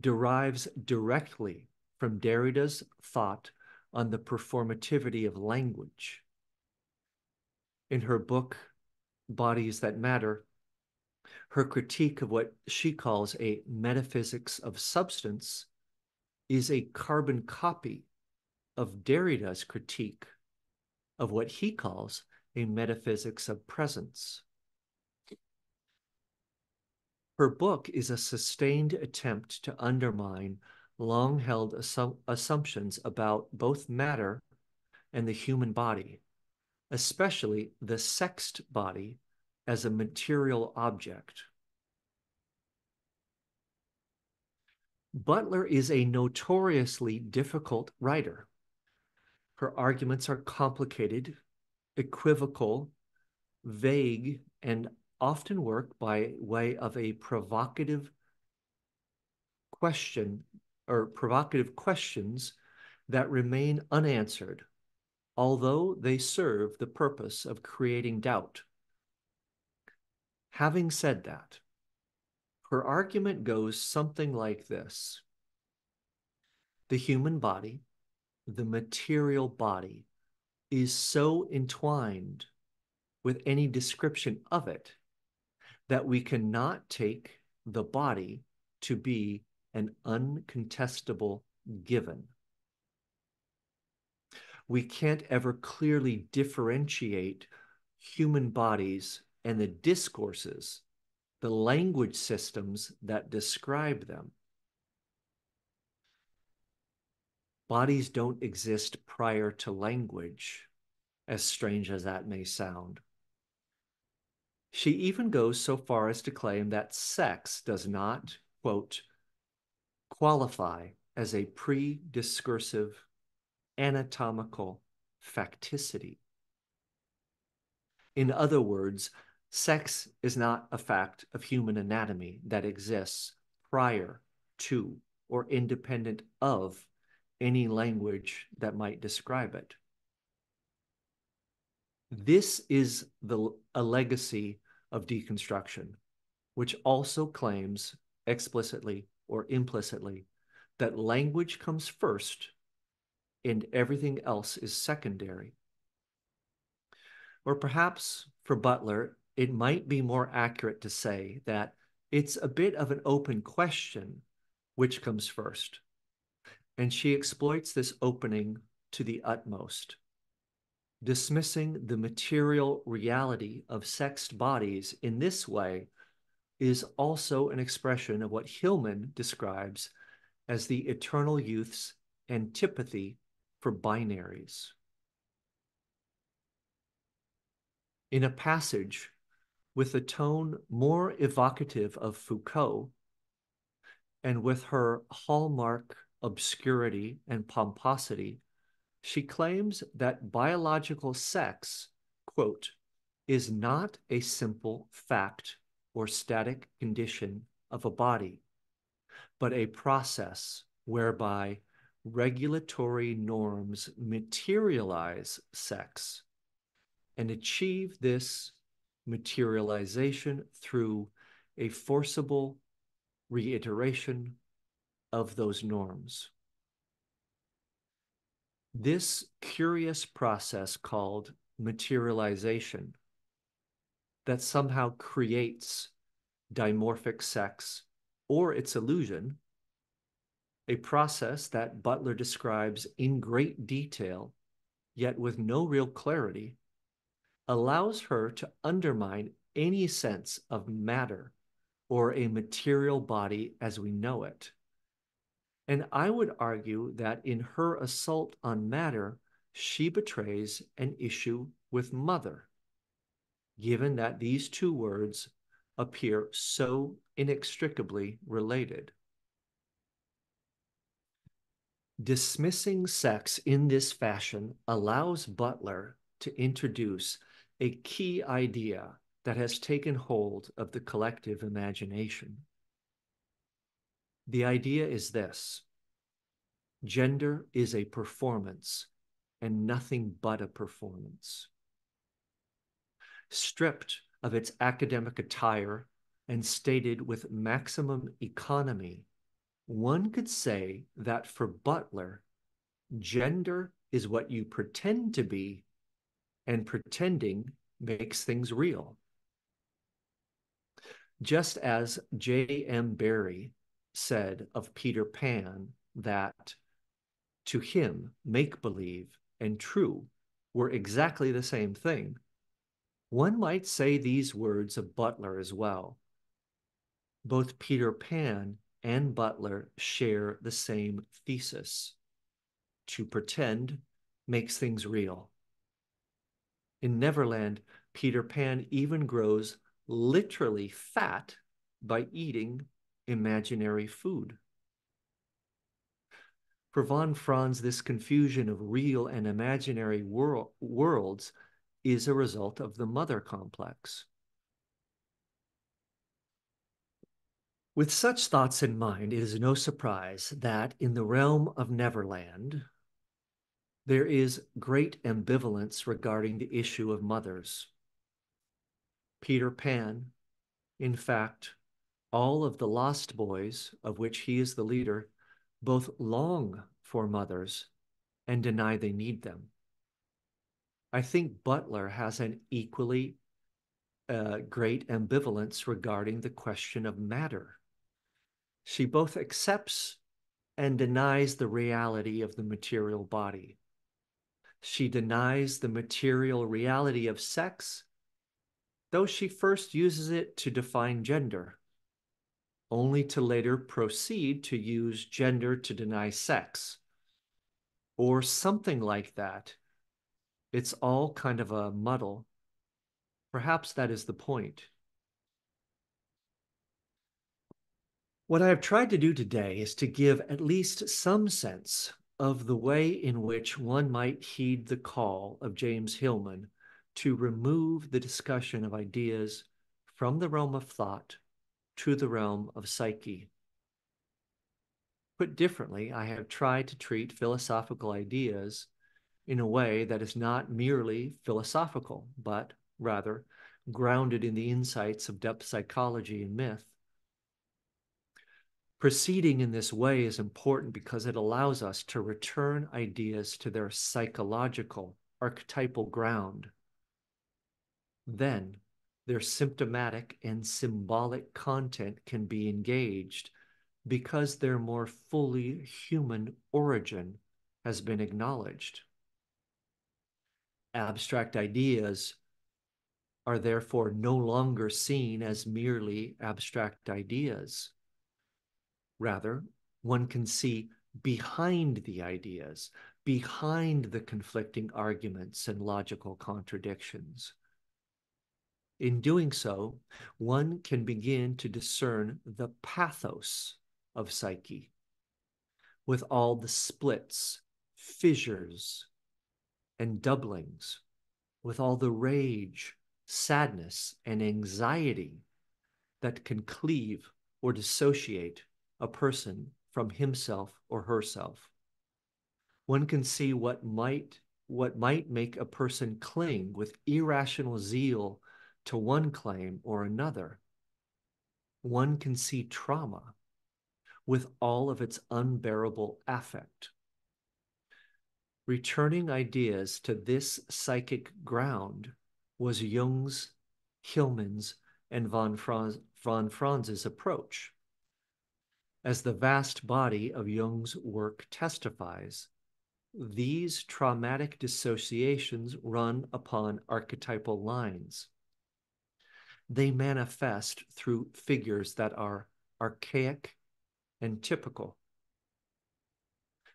derives directly from Derrida's thought on the performativity of language. In her book, Bodies That Matter, her critique of what she calls a metaphysics of substance is a carbon copy of Derrida's critique of what he calls a metaphysics of presence. Her book is a sustained attempt to undermine long-held assumptions about both matter and the human body, especially the sexed body as a material object. Butler is a notoriously difficult writer. Her arguments are complicated, equivocal, vague, and often work by way of a provocative provocative questions that remain unanswered, although they serve the purpose of creating doubt. Having said that, her argument goes something like this. The human body, the material body, is so entwined with any description of it that we cannot take the body to be an uncontestable given. We can't ever clearly differentiate human bodies and the discourses, the language systems that describe them. Bodies don't exist prior to language, as strange as that may sound. She even goes so far as to claim that sex does not, quote, qualify as a pre-discursive anatomical facticity. In other words, sex is not a fact of human anatomy that exists prior to or independent of any language that might describe it. This is a legacy of deconstruction, which also claims explicitly or implicitly that language comes first and everything else is secondary. Or perhaps for Butler, it might be more accurate to say that it's a bit of an open question which comes first. And she exploits this opening to the utmost, dismissing the material reality of sexed bodies in this way is also an expression of what Hillman describes as the eternal youth's antipathy for binaries. In a passage with a tone more evocative of Foucault and with her hallmark obscurity and pomposity, she claims that biological sex, quote, is not a simple fact or static condition of a body, but a process whereby regulatory norms materialize sex and achieve this materialization through a forcible reiteration of those norms. This curious process called materialization that somehow creates dimorphic sex or its illusion, a process that Butler describes in great detail, yet with no real clarity, allows her to undermine any sense of matter or a material body as we know it. And I would argue that in her assault on matter, she betrays an issue with mother, given that these two words appear so inextricably related. Dismissing sex in this fashion allows Butler to introduce a key idea that has taken hold of the collective imagination. The idea is this: gender is a performance and nothing but a performance. Stripped of its academic attire and stated with maximum economy, one could say that for Butler, gender is what you pretend to be, and pretending makes things real. Just as J.M. Barrie said of Peter Pan that to him, make-believe and true were exactly the same thing, one might say these words of Butler as well. Both Peter Pan and Butler share the same thesis. To pretend makes things real. In Neverland, Peter Pan even grows literally fat by eating imaginary food. For von Franz, this confusion of real and imaginary worlds is a result of the mother complex. With such thoughts in mind, it is no surprise that in the realm of Neverland, there is great ambivalence regarding the issue of mothers. Peter Pan, in fact, all of the Lost Boys, of which he is the leader, both long for mothers and deny they need them. I think Butler has an equally great ambivalence regarding the question of matter. She both accepts and denies the reality of the material body. She denies the material reality of sex, though she first uses it to define gender, only to later proceed to use gender to deny sex, or something like that. It's all kind of a muddle. Perhaps that is the point. What I have tried to do today is to give at least some sense of the way in which one might heed the call of James Hillman to remove the discussion of ideas from the realm of thought to the realm of psyche. Put differently, I have tried to treat philosophical ideas in a way that is not merely philosophical, but rather grounded in the insights of depth psychology and myth. Proceeding in this way is important because it allows us to return ideas to their psychological, archetypal ground. Then, their symptomatic and symbolic content can be engaged because their more fully human origin has been acknowledged. Abstract ideas are therefore no longer seen as merely abstract ideas. Rather, one can see behind the ideas, behind the conflicting arguments and logical contradictions. In doing so, one can begin to discern the pathos of psyche, with all the splits, fissures, and doublings, with all the rage, sadness, and anxiety that can cleave or dissociate a person from himself or herself. One can see what might make a person cling with irrational zeal to one claim or another. One can see trauma with all of its unbearable affect. Returning ideas to this psychic ground was Jung's, Hillman's, and von Franz's approach. As the vast body of Jung's work testifies, these traumatic dissociations run upon archetypal lines. They manifest through figures that are archaic and typical.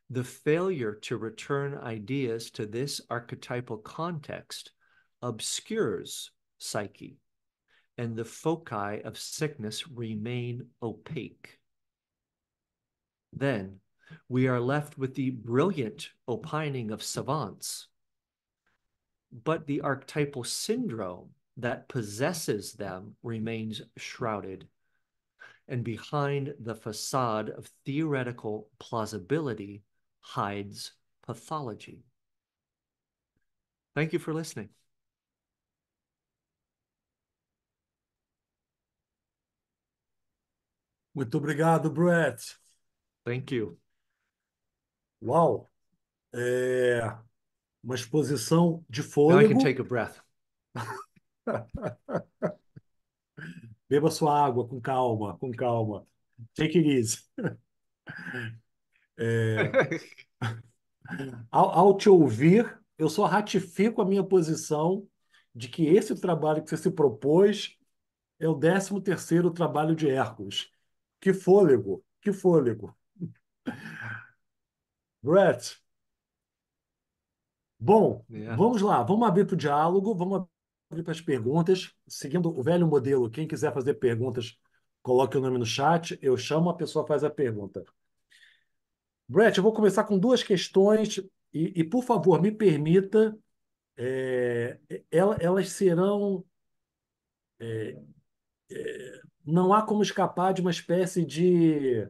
The failure to return ideas to this archetypal context obscures psyche, and the foci of sickness remain opaque. Then we are left with the brilliant opining of savants, but the archetypal syndrome that possesses them remains shrouded, and behind the facade of theoretical plausibility hides pathology. Thank you for listening. Muito obrigado, Bret. Thank you. Uau! Uma exposição de Now I can fôlego. take a breath. Beba sua água com calma, com calma. Take it easy. Ao te ouvir, eu só ratifico a minha posição de que esse trabalho que você se propôs é o 13º trabalho de Hércules. Que fôlego, que fôlego. Bret, bom, vamos lá, vamos abrir para o diálogo, vamos abrir para as perguntas, seguindo o velho modelo. Quem quiser fazer perguntas, coloque o nome no chat, eu chamo, a pessoa faz a pergunta. Bret, eu vou começar com duas questões e por favor, me permita, elas serão não há como escapar de uma espécie de...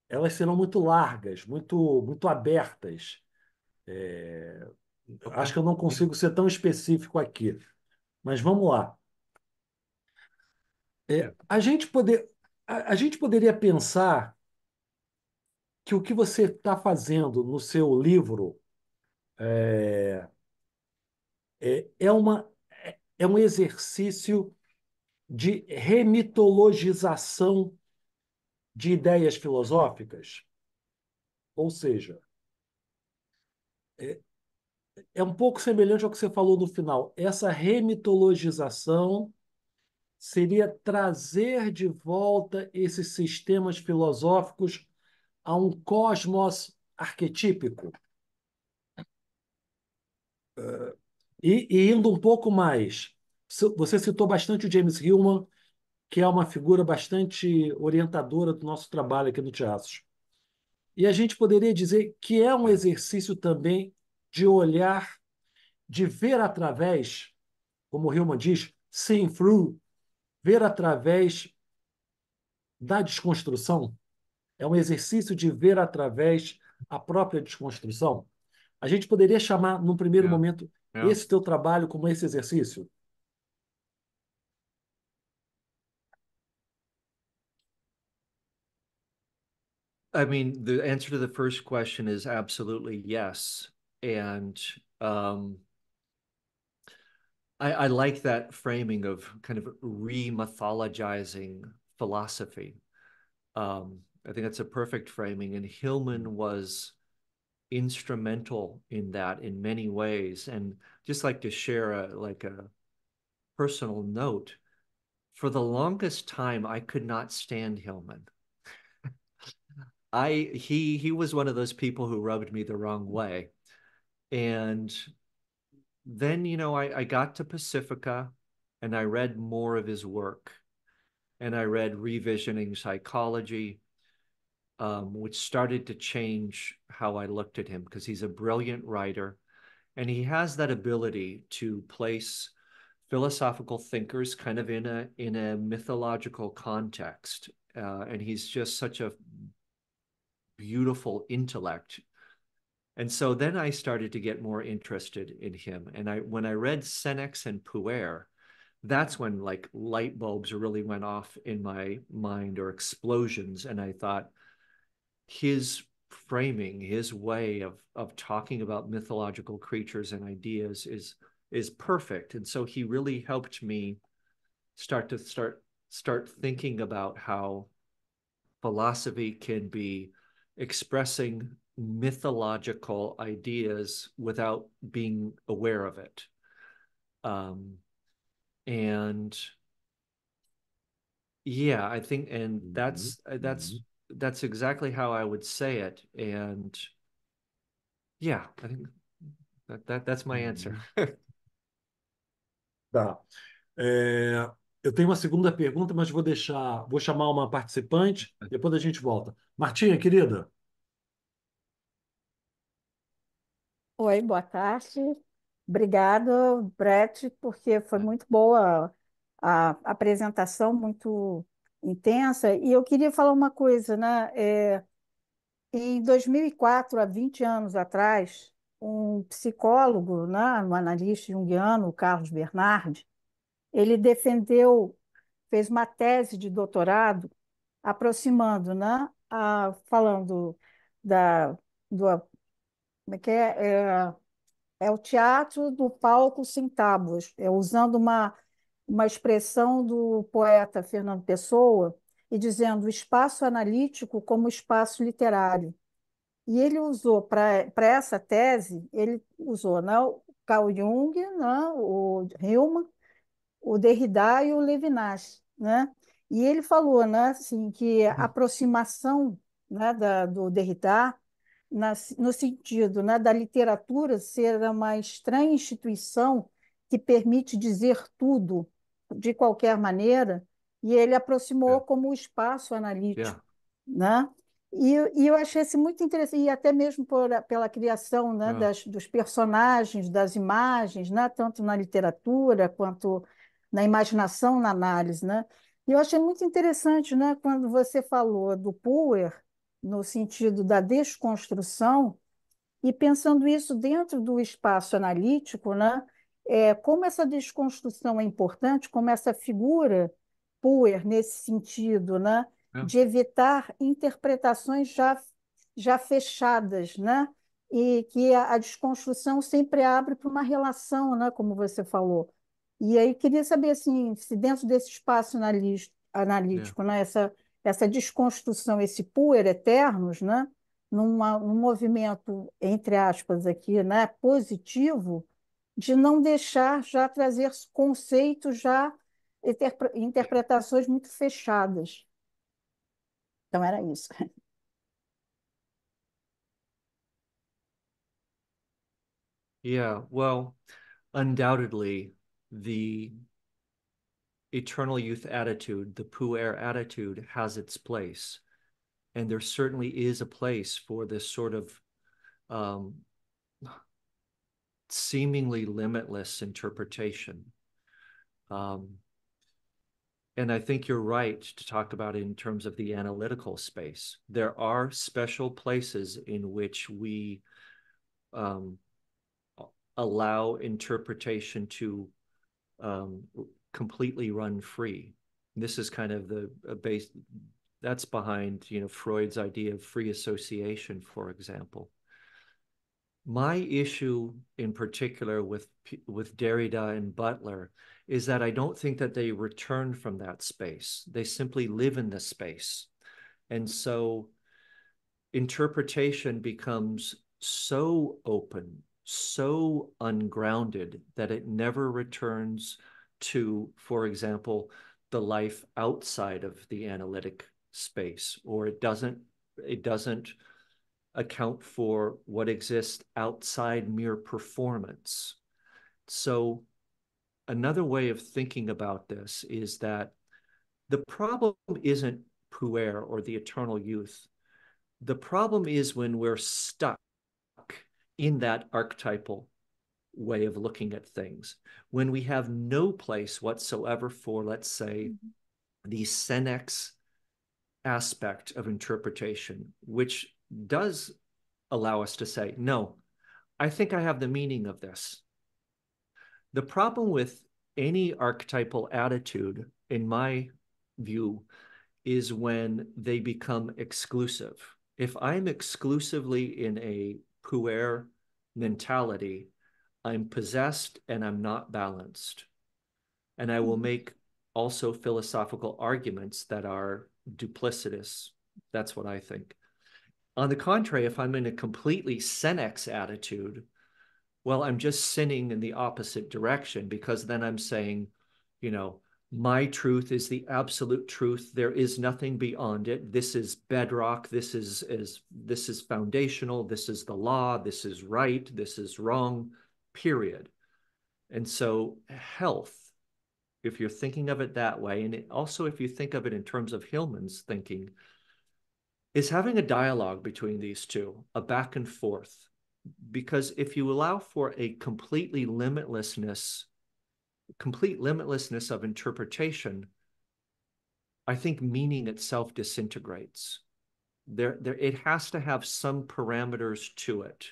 Elas serão muito largas, muito abertas. Acho que eu não consigo ser tão específico aqui, mas vamos lá. A gente poderia pensar que o que você está fazendo no seu livro é um exercício de remitologização de ideias filosóficas. Ou seja, é um pouco semelhante ao que você falou no final. Essa remitologização seria trazer de volta esses sistemas filosóficos a um cosmos arquetípico. E indo um pouco mais, você citou bastante o James Hillman, que é uma figura bastante orientadora do nosso trabalho aqui no teatro. E a gente poderia dizer que é um exercício também de olhar, de ver através, como o Hillman diz, seeing through, ver através da desconstrução. É um exercício de ver através a própria desconstrução. A gente poderia chamar, num primeiro Yeah. momento, Yeah. esse teu trabalho como esse exercício? I mean, the answer to the first question is absolutely yes. And I like that framing of kind of re-mythologizing philosophy. I think that's a perfect framing. And Hillman was instrumental in that in many ways. And just like to share a personal note, for the longest time, I could not stand Hillman. He was one of those people who rubbed me the wrong way. And then, I got to Pacifica and I read more of his work. And I read Revisioning Psychology, which started to change how I looked at him because he's a brilliant writer. And he has that ability to place philosophical thinkers kind of in a mythological context. And he's just such a beautiful intellect. And so then I started to get more interested in him. And when I read Senex and Puer, that's when like light bulbs really went off in my mind, or explosions. And I thought his framing, his way of talking about mythological creatures and ideas is perfect. And so he really helped me start thinking about how philosophy can be expressing mythological ideas without being aware of it. And yeah, I think, and that's exactly how I would say it. And yeah, I think that's my answer. Tá. Eu tenho uma segunda pergunta, mas vou chamar uma participante, depois a gente volta. Martinha, querida. Oi, boa tarde. Obrigado, Bret, porque foi muito boa a apresentação, muito intensa. E eu queria falar uma coisa, né? Em 2004, há 20 anos atrás, um psicólogo, né, um analista junguiano, o Carlos Bernardi, ele fez uma tese de doutorado aproximando, né, falando do, como é que é o teatro do palco sem tábuas, usando uma expressão do poeta Fernando Pessoa e dizendo o espaço analítico como espaço literário. E ele usou, para essa tese, ele usou, né, o Carl Jung, né, o Hillman, o Derrida e o Levinas, né? E ele falou, né, assim, que a aproximação, né, do Derrida no sentido, né, da literatura ser uma estranha instituição que permite dizer tudo de qualquer maneira, e ele aproximou Yeah. como o espaço Yeah. analítico, né? E eu achei isso muito interessante, e até mesmo pela criação, né, Yeah. dos personagens, das imagens, né, tanto na literatura quanto na imaginação, na análise, né? E eu achei muito interessante, né, quando você falou do puer, no sentido da desconstrução, e pensando isso dentro do espaço analítico, né, como essa desconstrução é importante, como essa figura puer, nesse sentido, né, Yeah. de evitar interpretações já fechadas, né, e que a desconstrução sempre abre para uma relação, né, como você falou. E aí queria saber assim, se dentro desse espaço Yeah. analítico, né, essa desconstrução, esse puer eternos, né, num movimento, entre aspas, aqui, né, positivo, de não deixar já trazer conceitos já interpretações muito fechadas. Então era isso. Yeah, well, undoubtedly, the eternal youth attitude, the puer attitude, has its place. And there certainly is a place for this sort of um, seemingly limitless interpretation. And I think you're right to talk about it in terms of the analytical space. There are special places in which we um, allow interpretation to completely run free. This is kind of the base that's behind, Freud's idea of free association, for example. My issue in particular with Derrida and Butler is that I don't think that they return from that space. They simply live in the space. And so interpretation becomes so open, so ungrounded that it never returns to, for example, the life outside of the analytic space, or it doesn't account for what exists outside mere performance. So another way of thinking about this is that the problem isn't puer or the eternal youth. The problem is when we're stuck in that archetypal way of looking at things, when we have no place whatsoever for, let's say, the Senex aspect of interpretation, which does allow us to say, no, I think I have the meaning of this. The problem with any archetypal attitude, in my view, is when they become exclusive. If I'm exclusively in a puer mentality, I'm possessed and I'm not balanced. And I will make also philosophical arguments that are duplicitous. That's what I think. On the contrary, if I'm in a completely Senex attitude, well, I'm just sinning in the opposite direction, because then I'm saying, my truth is the absolute truth. There is nothing beyond it. This is bedrock. This is foundational. This is the law. This is right. This is wrong, period. And so health, if you're thinking of it that way, and also if you think of it in terms of Hillman's thinking, is having a dialogue between these two, a back and forth. Because if you allow for a complete limitlessness of interpretation, I think meaning itself disintegrates. It has to have some parameters to it.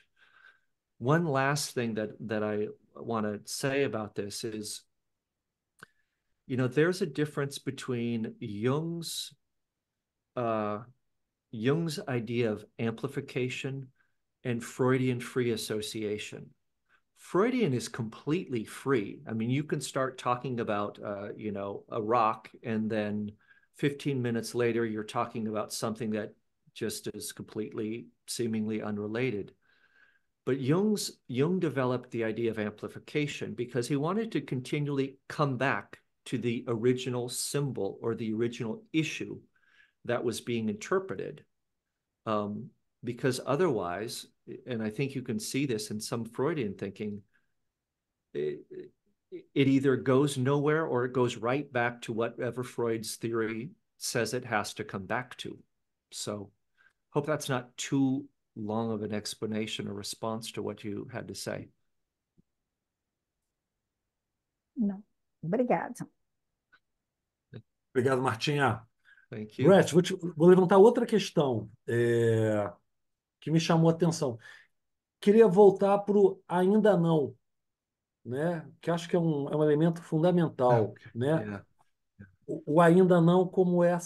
One last thing that I want to say about this is, there's a difference between Jung's idea of amplification and Freudian free association. Freudian is completely free. I mean, you can start talking about, a rock, and then 15 minutes later, you're talking about something that just is completely seemingly unrelated. But Jung developed the idea of amplification because he wanted to continually come back to the original symbol or the original issue that was being interpreted. Because otherwise, and I think you can see this in some Freudian thinking, it either goes nowhere or it goes right back to whatever Freud's theory says it has to come back to. So hope that's not too long of an explanation or response to what you had to say. Não, obrigada. Obrigado, Martinha. Thank you. Brett, vou levantar outra questão que me chamou a atenção. Queria voltar para o ainda não, né? Que acho que é um elemento fundamental, Okay. né? Yeah. O ainda não como Yeah.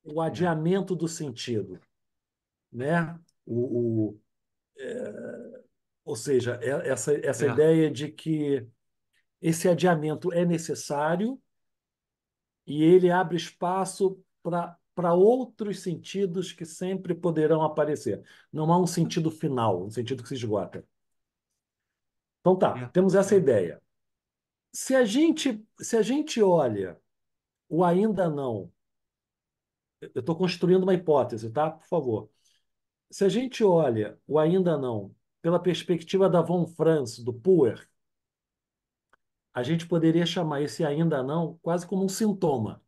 o Yeah. adiamento do sentido, né? Ou seja, essa Yeah. ideia de que esse adiamento é necessário e ele abre espaço para outros sentidos que sempre poderão aparecer. Não há um sentido final, um sentido que se esgota. Então tá, Yeah. temos essa Yeah. ideia. Se a gente olha o ainda não, eu estou construindo uma hipótese, tá? Por favor. Se a gente olha o ainda não pela perspectiva da von Franz, do Puer, a gente poderia chamar esse ainda não quase como um sintoma,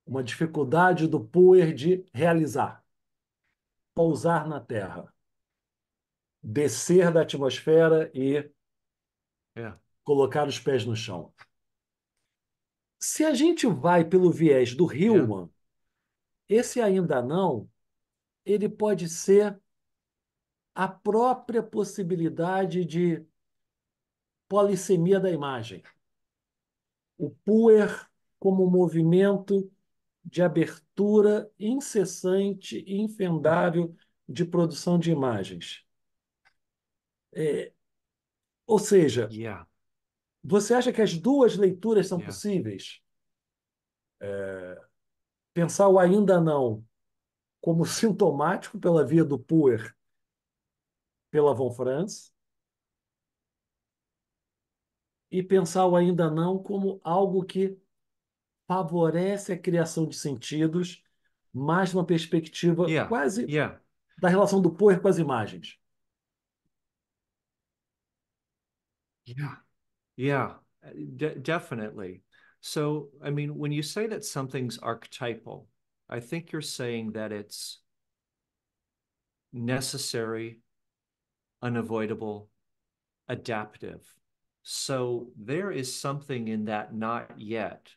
uma dificuldade do Puer de realizar, pousar na Terra, descer da atmosfera e Yeah. colocar os pés no chão. Se a gente vai pelo viés do Yeah. Hillman, esse ainda não, ele pode ser a própria possibilidade de polissemia da imagem. O puer como movimento de abertura incessante e infindável de produção de imagens. Ou seja, Yeah. você acha que as duas leituras são Yeah. possíveis? Pensar o ainda não como sintomático pela via do puer, pela von Franz, e pensar o ainda não como algo que favorece a criação de sentidos, mais uma perspectiva Yeah. quase Yeah. da relação do poer com as imagens. Yeah. Yeah. Definitely. So, I mean, when you say that something's archetypal, I think you're saying that it's necessary, unavoidable, adaptive. So there is something in that not yet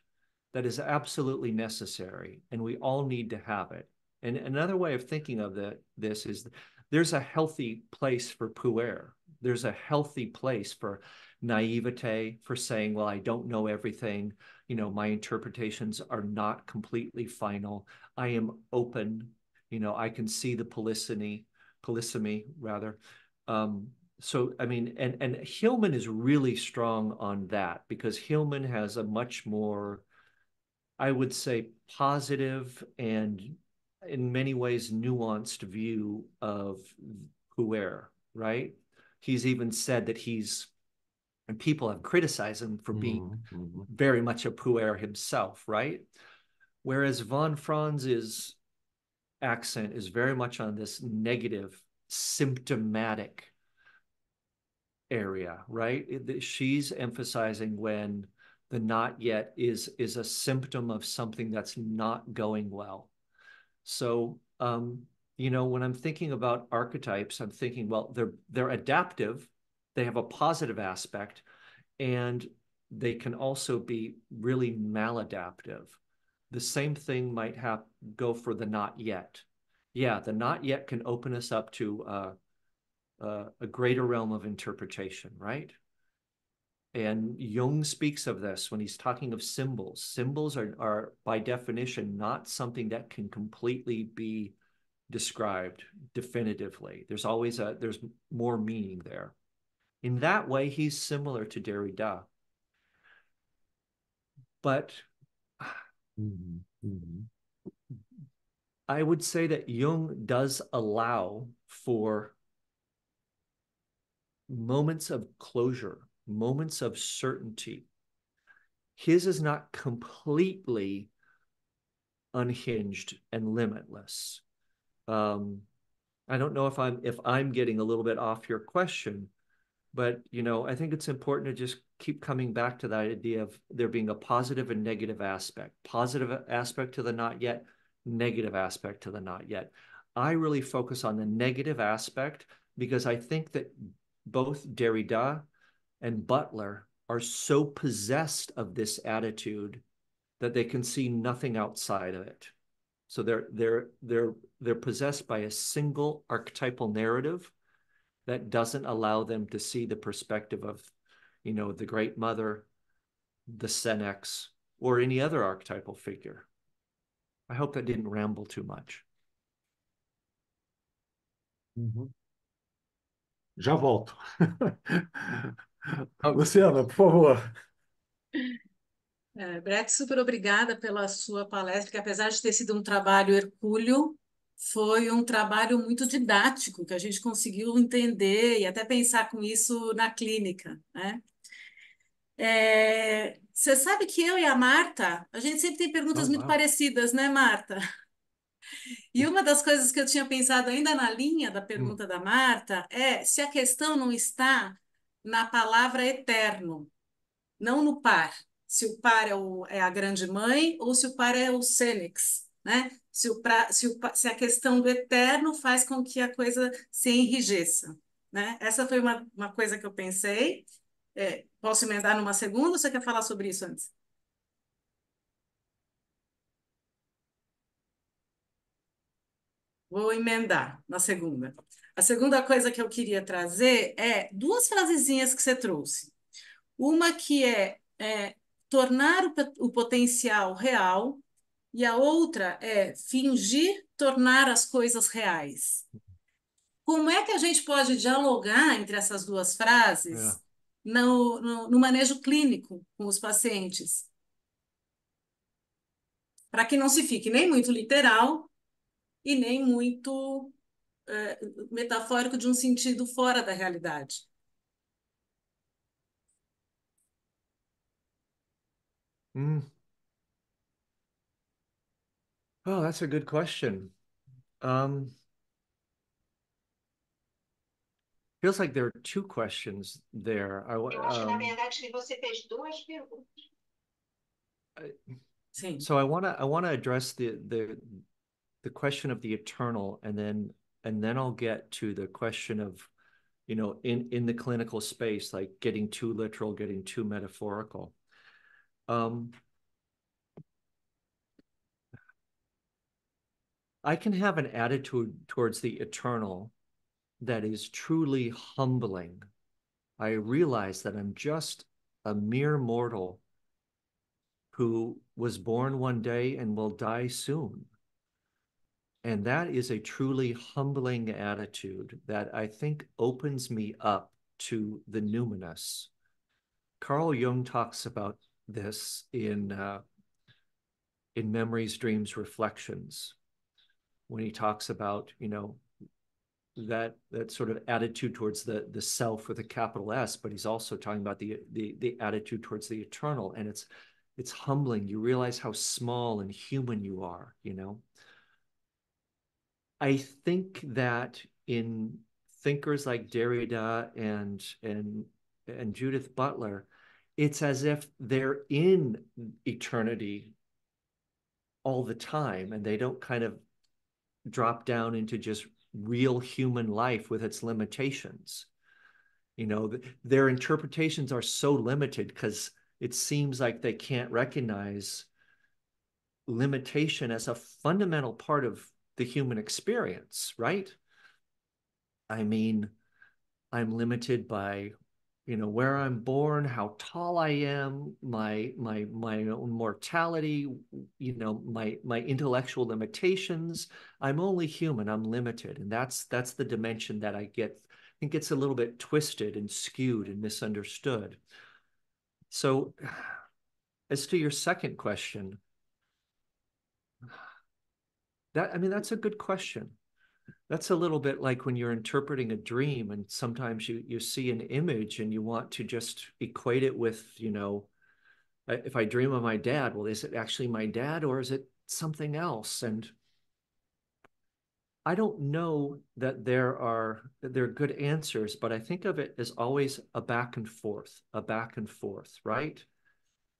that is absolutely necessary, and we all need to have it. And another way of thinking of this is there's a healthy place for puer. There's a healthy place for naivete, for saying, well, I don't know everything. You know, my interpretations are not completely final. I am open. You know, I can see the polysemy rather. So I mean, and Hillman is really strong on that because Hillman has a much more, I would say, positive and in many ways nuanced view of puer, right? He's even said that and people have criticized him for being very much a puer himself, right? Whereas von Franz's accent is very much on this negative, symptomatic area, right? She's emphasizing when the not yet is a symptom of something that's not going well. So, you know, when I'm thinking about archetypes, I'm thinking, well, they're adaptive, they have a positive aspect, and they can also be really maladaptive. The same thing might go for the not yet. Yeah, the not yet can open us up to a greater realm of interpretation, right? And Jung speaks of this when he's talking of symbols. Symbols are by definition not something that can completely be described definitively. There's more meaning there. In that way, he's similar to Derrida. But I would say that Jung does allow for moments of closure, moments of certainty. His is not completely unhinged and limitless. I don't know if I'm getting a little bit off your question, but you know, I think it's important to just keep coming back to that idea of there being a positive and negative aspect. Positive aspect to the not yet, negative aspect to the not yet. I really focus on the negative aspect because I think that both Derrida and Butler are so possessed of this attitude that they can see nothing outside of it. So they're possessed by a single archetypal narrative that doesn't allow them to see the perspective of, the Great Mother, the Senex, or any other archetypal figure. I hope that didn't ramble too much. Uhum. Já volto. Luciana, por favor. Bret, super obrigada pela sua palestra, que apesar de ter sido um trabalho hercúleo, foi um trabalho muito didático, que a gente conseguiu entender e até pensar com isso na clínica, né? Você sabe que eu e a Marta, a gente sempre tem perguntas muito parecidas, né, Marta? E uma das coisas que eu tinha pensado ainda na linha da pergunta da Marta é se a questão não está na palavra eterno, não no par. Se o par é a grande mãe ou se o par é o Sênex, né? Se a questão do eterno faz com que a coisa se enrijeça, né? Essa foi uma coisa que eu pensei. Posso emendar numa segunda ou você quer falar sobre isso antes? Vou emendar na segunda. A segunda coisa que eu queria trazer é duas frasezinhas que você trouxe. Uma que é tornar o potencial real e a outra é fingir tornar as coisas reais. Como é que a gente pode dialogar entre essas duas frases no manejo clínico com os pacientes? Para que não se fique nem muito literal e nem muito metafórico de um sentido fora da realidade. Oh, that's a good question. Feels like there are two questions there. Eu acho que, na verdade, que você fez duas perguntas. Sim. So I want to address the question of the eternal, and then I'll get to the question of, in the clinical space, like getting too literal, getting too metaphorical. I can have an attitude towards the eternal that is truly humbling. I realize that I'm just a mere mortal who was born one day and will die soon. And that is a truly humbling attitude that I think opens me up to the numinous. Carl Jung talks about this in Memories, Dreams, Reflections, when he talks about, that sort of attitude towards the self with a capital S, but he's also talking about the attitude towards the eternal, and it's humbling. You realize how small and human you are, I think that in thinkers like Derrida and Judith Butler, it's as if they're in eternity all the time, and they don't kind of drop down into just real human life with its limitations. Their interpretations are so limited because it seems like they can't recognize limitation as a fundamental part of the human experience, right? I mean, I'm limited by, where I'm born, how tall I am, my own mortality, my intellectual limitations. I'm only human. I'm limited, and that's the dimension that I think gets a little bit twisted and skewed and misunderstood. So, as to your second question, that's a good question. That's a little bit like when you're interpreting a dream, and sometimes you see an image and you want to just equate it with, if I dream of my dad, well, is it actually my dad or is it something else? And I don't know that there are good answers, but I think of it as always a back and forth, right?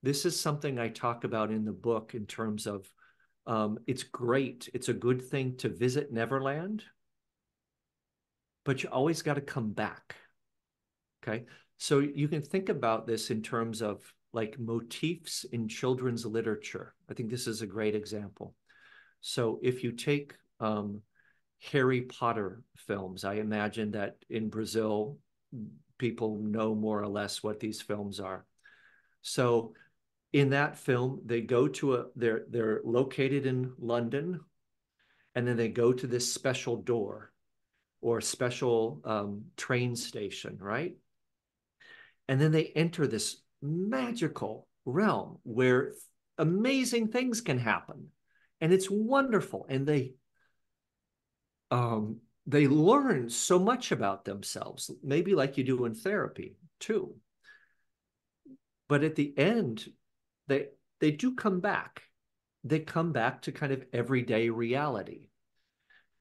This is something I talk about in the book in terms of it's great. It's a good thing to visit Neverland, but you always got to come back. Okay. So you can think about this in terms of like motifs in children's literature. I think this is a great example. So if you take Harry Potter films, I imagine that in Brazil, people know more or less what these films are. So in that film, they go to they're located in London, and then they go to this special door or special train station, right? And then they enter this magical realm where amazing things can happen, and it's wonderful. And they learn so much about themselves, maybe like you do in therapy too. But at the end, they do come back. They come back to kind of everyday reality.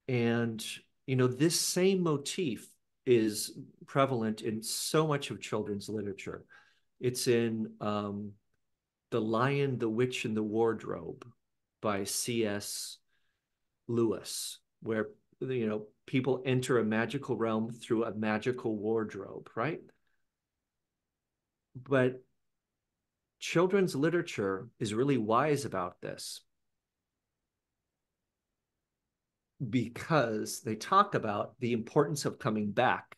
And this same motif is prevalent in so much of children's literature. It's in The Lion, the Witch, and the Wardrobe by C.S. Lewis, where people enter a magical realm through a magical wardrobe, right? But children's literature is really wise about this because they talk about the importance of coming back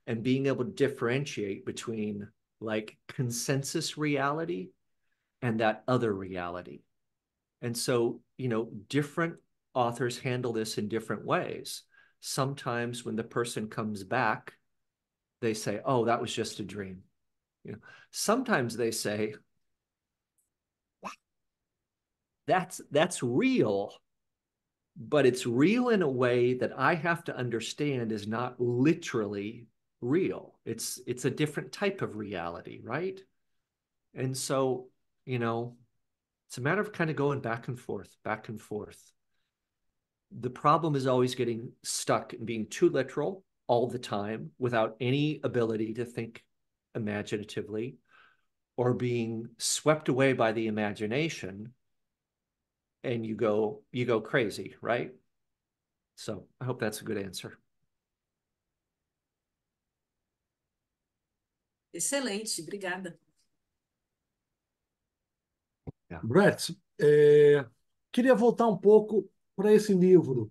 and being able to differentiate between like consensus reality and that other reality. And so, different authors handle this in different ways. Sometimes when the person comes back, they say, oh, that was just a dream. Sometimes they say, wow, that's real, but it's real in a way that I have to understand is not literally real. It's a different type of reality, right? And so, it's a matter of kind of going back and forth, back and forth. The problem is always getting stuck and being too literal all the time without any ability to think imaginatively, or being swept away by the imagination and you go crazy, right? So I hope that's a good answer. Excelente, obrigada. Yeah. Bret, queria voltar um pouco para esse livro.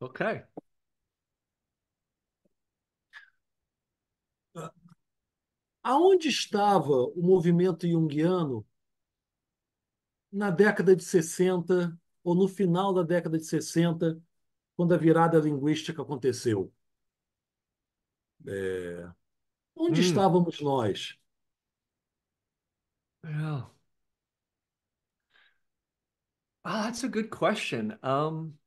Okay. Aonde estava o movimento junguiano na década de 60 ou no final da década de 60, quando a virada linguística aconteceu? Onde estávamos nós? Yeah. Oh, that's a good question. I'm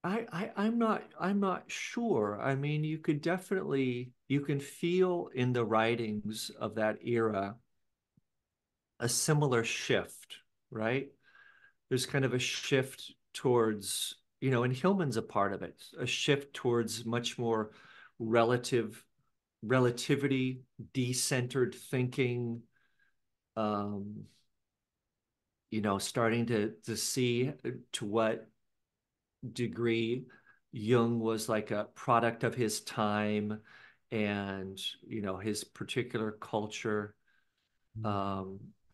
not sure. I mean, you can feel in the writings of that era a similar shift, right? There's kind of a shift towards, and Hillman's a part of it, a shift towards much more relativity, decentered thinking, starting to see to what degree Jung was like a product of his time and his particular culture.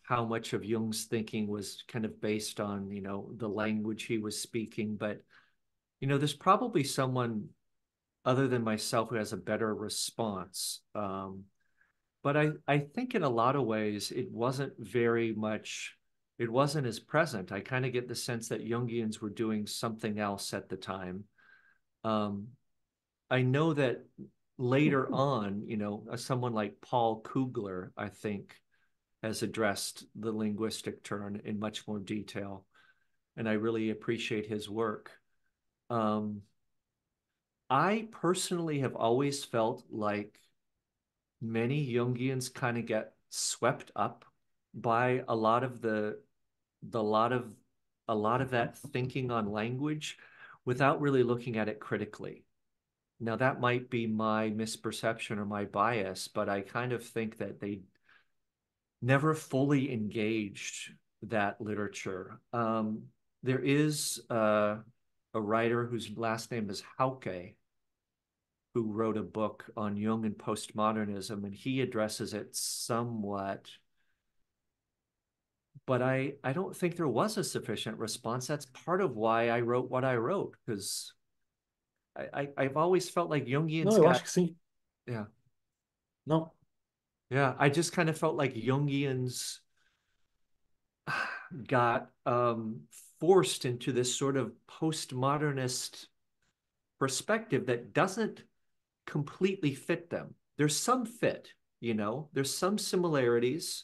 How much of Jung's thinking was kind of based on the language he was speaking. But there's probably someone other than myself who has a better response. But I think in a lot of ways it wasn't as present. I kind of get the sense that Jungians were doing something else at the time. I know that later on, someone like Paul Kugler, I think, has addressed the linguistic turn in much more detail, and I really appreciate his work. I personally have always felt like many Jungians kind of get swept up by a lot of that thinking on language without really looking at it critically. Now, that might be my misperception or my bias, but I kind of think that they never fully engaged that literature. There is a writer whose last name is Hauke, who wrote a book on Jung and postmodernism, and he addresses it somewhat. But I don't think there was a sufficient response. That's part of why I wrote what I wrote, because I've always felt like Jungians Não, eu acho que sim. yeah. Não. Yeah, I just kind of felt like Jungians got forced into this sort of postmodernist perspective that doesn't completely fit them. There's some fit, you know, there's some similarities,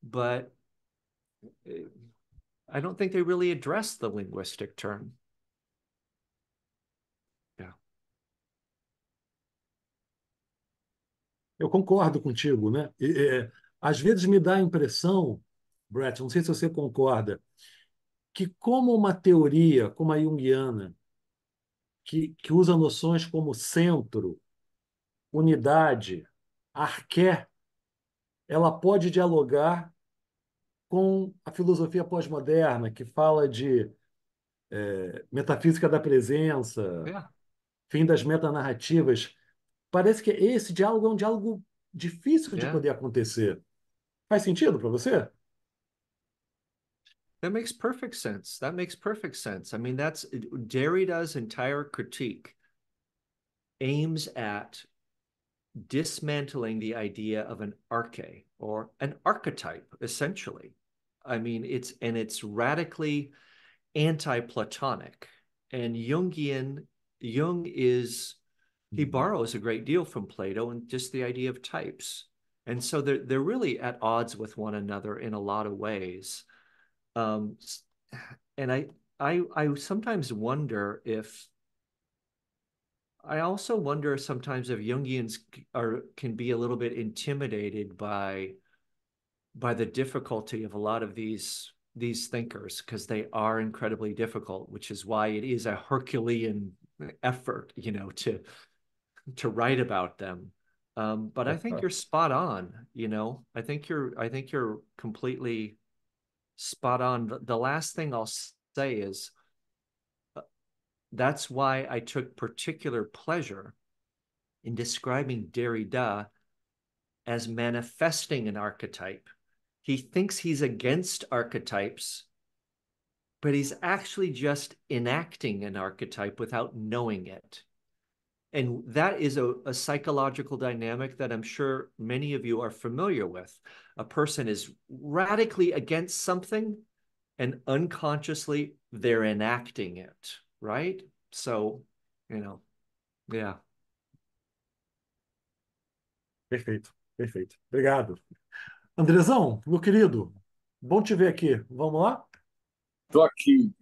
but I don't think they really address the linguistic term. Yeah. Eu concordo contigo, né? Às vezes me dá a impressão, Brett, não sei se você concorda, que como uma teoria como a junguiana, que usa noções como centro, unidade, arqué, ela pode dialogar com a filosofia pós-moderna, que fala de metafísica da presença, Yeah. fim das metanarrativas. Parece que esse diálogo é um diálogo difícil de Yeah. poder acontecer. Faz sentido para você? That makes perfect sense. That makes perfect sense. I mean, that's Derrida's entire critique aims at dismantling the idea of an arche or an archetype, essentially. I mean, it's radically anti-Platonic. And Jung he borrows a great deal from Plato and just the idea of types. And so they're really at odds with one another in a lot of ways. And I sometimes wonder if I also wonder sometimes if Jungians can be a little bit intimidated by the difficulty of a lot of these thinkers, because they are incredibly difficult, which is why it is a Herculean effort, you know, to write about them. But I think you're spot on, you know. I think you're completely spot on. The last thing I'll say is that's why I took particular pleasure in describing Derrida as manifesting an archetype. He thinks he's against archetypes, but he's actually just enacting an archetype without knowing it. And that is a psychological dynamic that I'm sure many of you are familiar with. A person is radically against something, and unconsciously they're enacting it, right? So, you know, yeah. Perfeito, perfeito. Obrigado. Andrezão, meu querido, bom te ver aqui. Vamos lá? Estou aqui.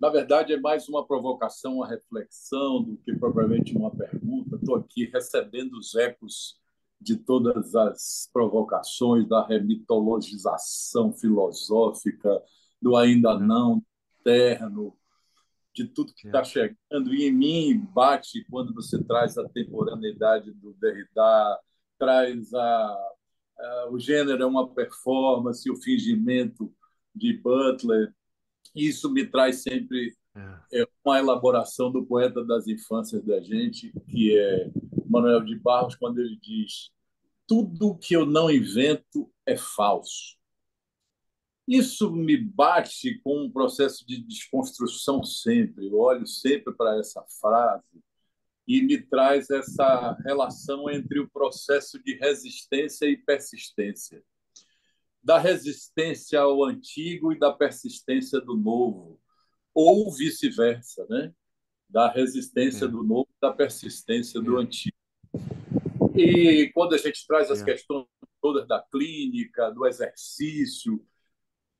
Na verdade, é mais uma provocação, uma reflexão do que propriamente uma pergunta. Estou aqui recebendo os ecos de todas as provocações da remitologização filosófica, do ainda não, terno, de tudo que está chegando. E em mim bate quando você traz a temporaneidade do Derrida, traz o gênero é uma performance, o fingimento de Butler. Isso me traz sempre uma elaboração do poeta das infâncias da gente, que é Manuel de Barros, quando ele diz: tudo que eu não invento é falso. Isso me bate com um processo de desconstrução sempre. Eu olho sempre para essa frase e me traz essa relação entre o processo de resistência e persistência. Da resistência ao antigo e da persistência do novo, ou vice-versa, né? Da resistência do novo e da persistência do antigo. E quando a gente traz as questões todas da clínica, do exercício,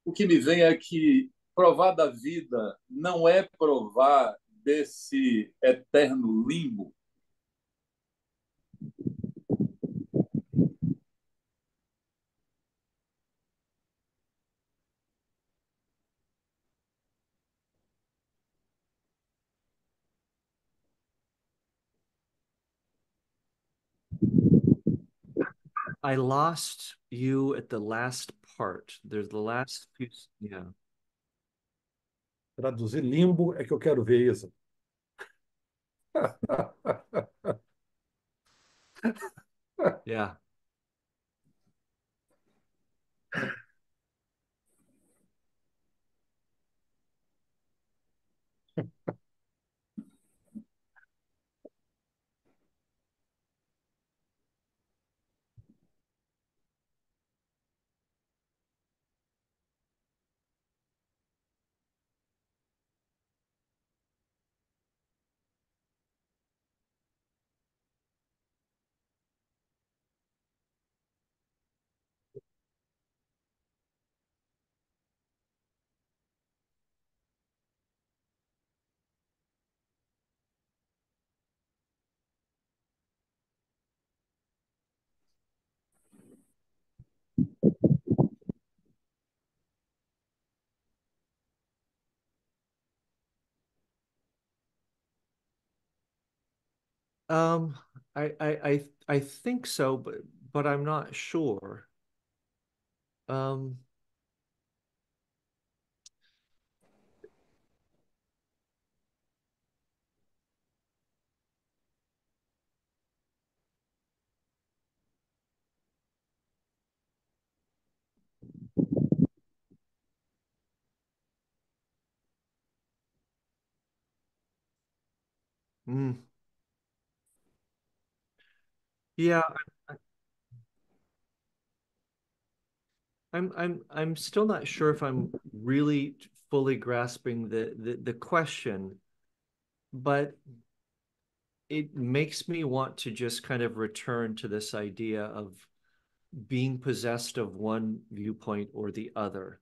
o que me vem é que provar da vida não é provar desse eterno limbo. I lost you at the last part. There's the last few. Yeah. Traduzir limbo é que eu quero ver isso. Yeah. Um, I think so, but I'm not sure. Um, mm, yeah, I'm still not sure if I'm really fully grasping the question, but it makes me want to just kind of return to this idea of being possessed of one viewpoint or the other.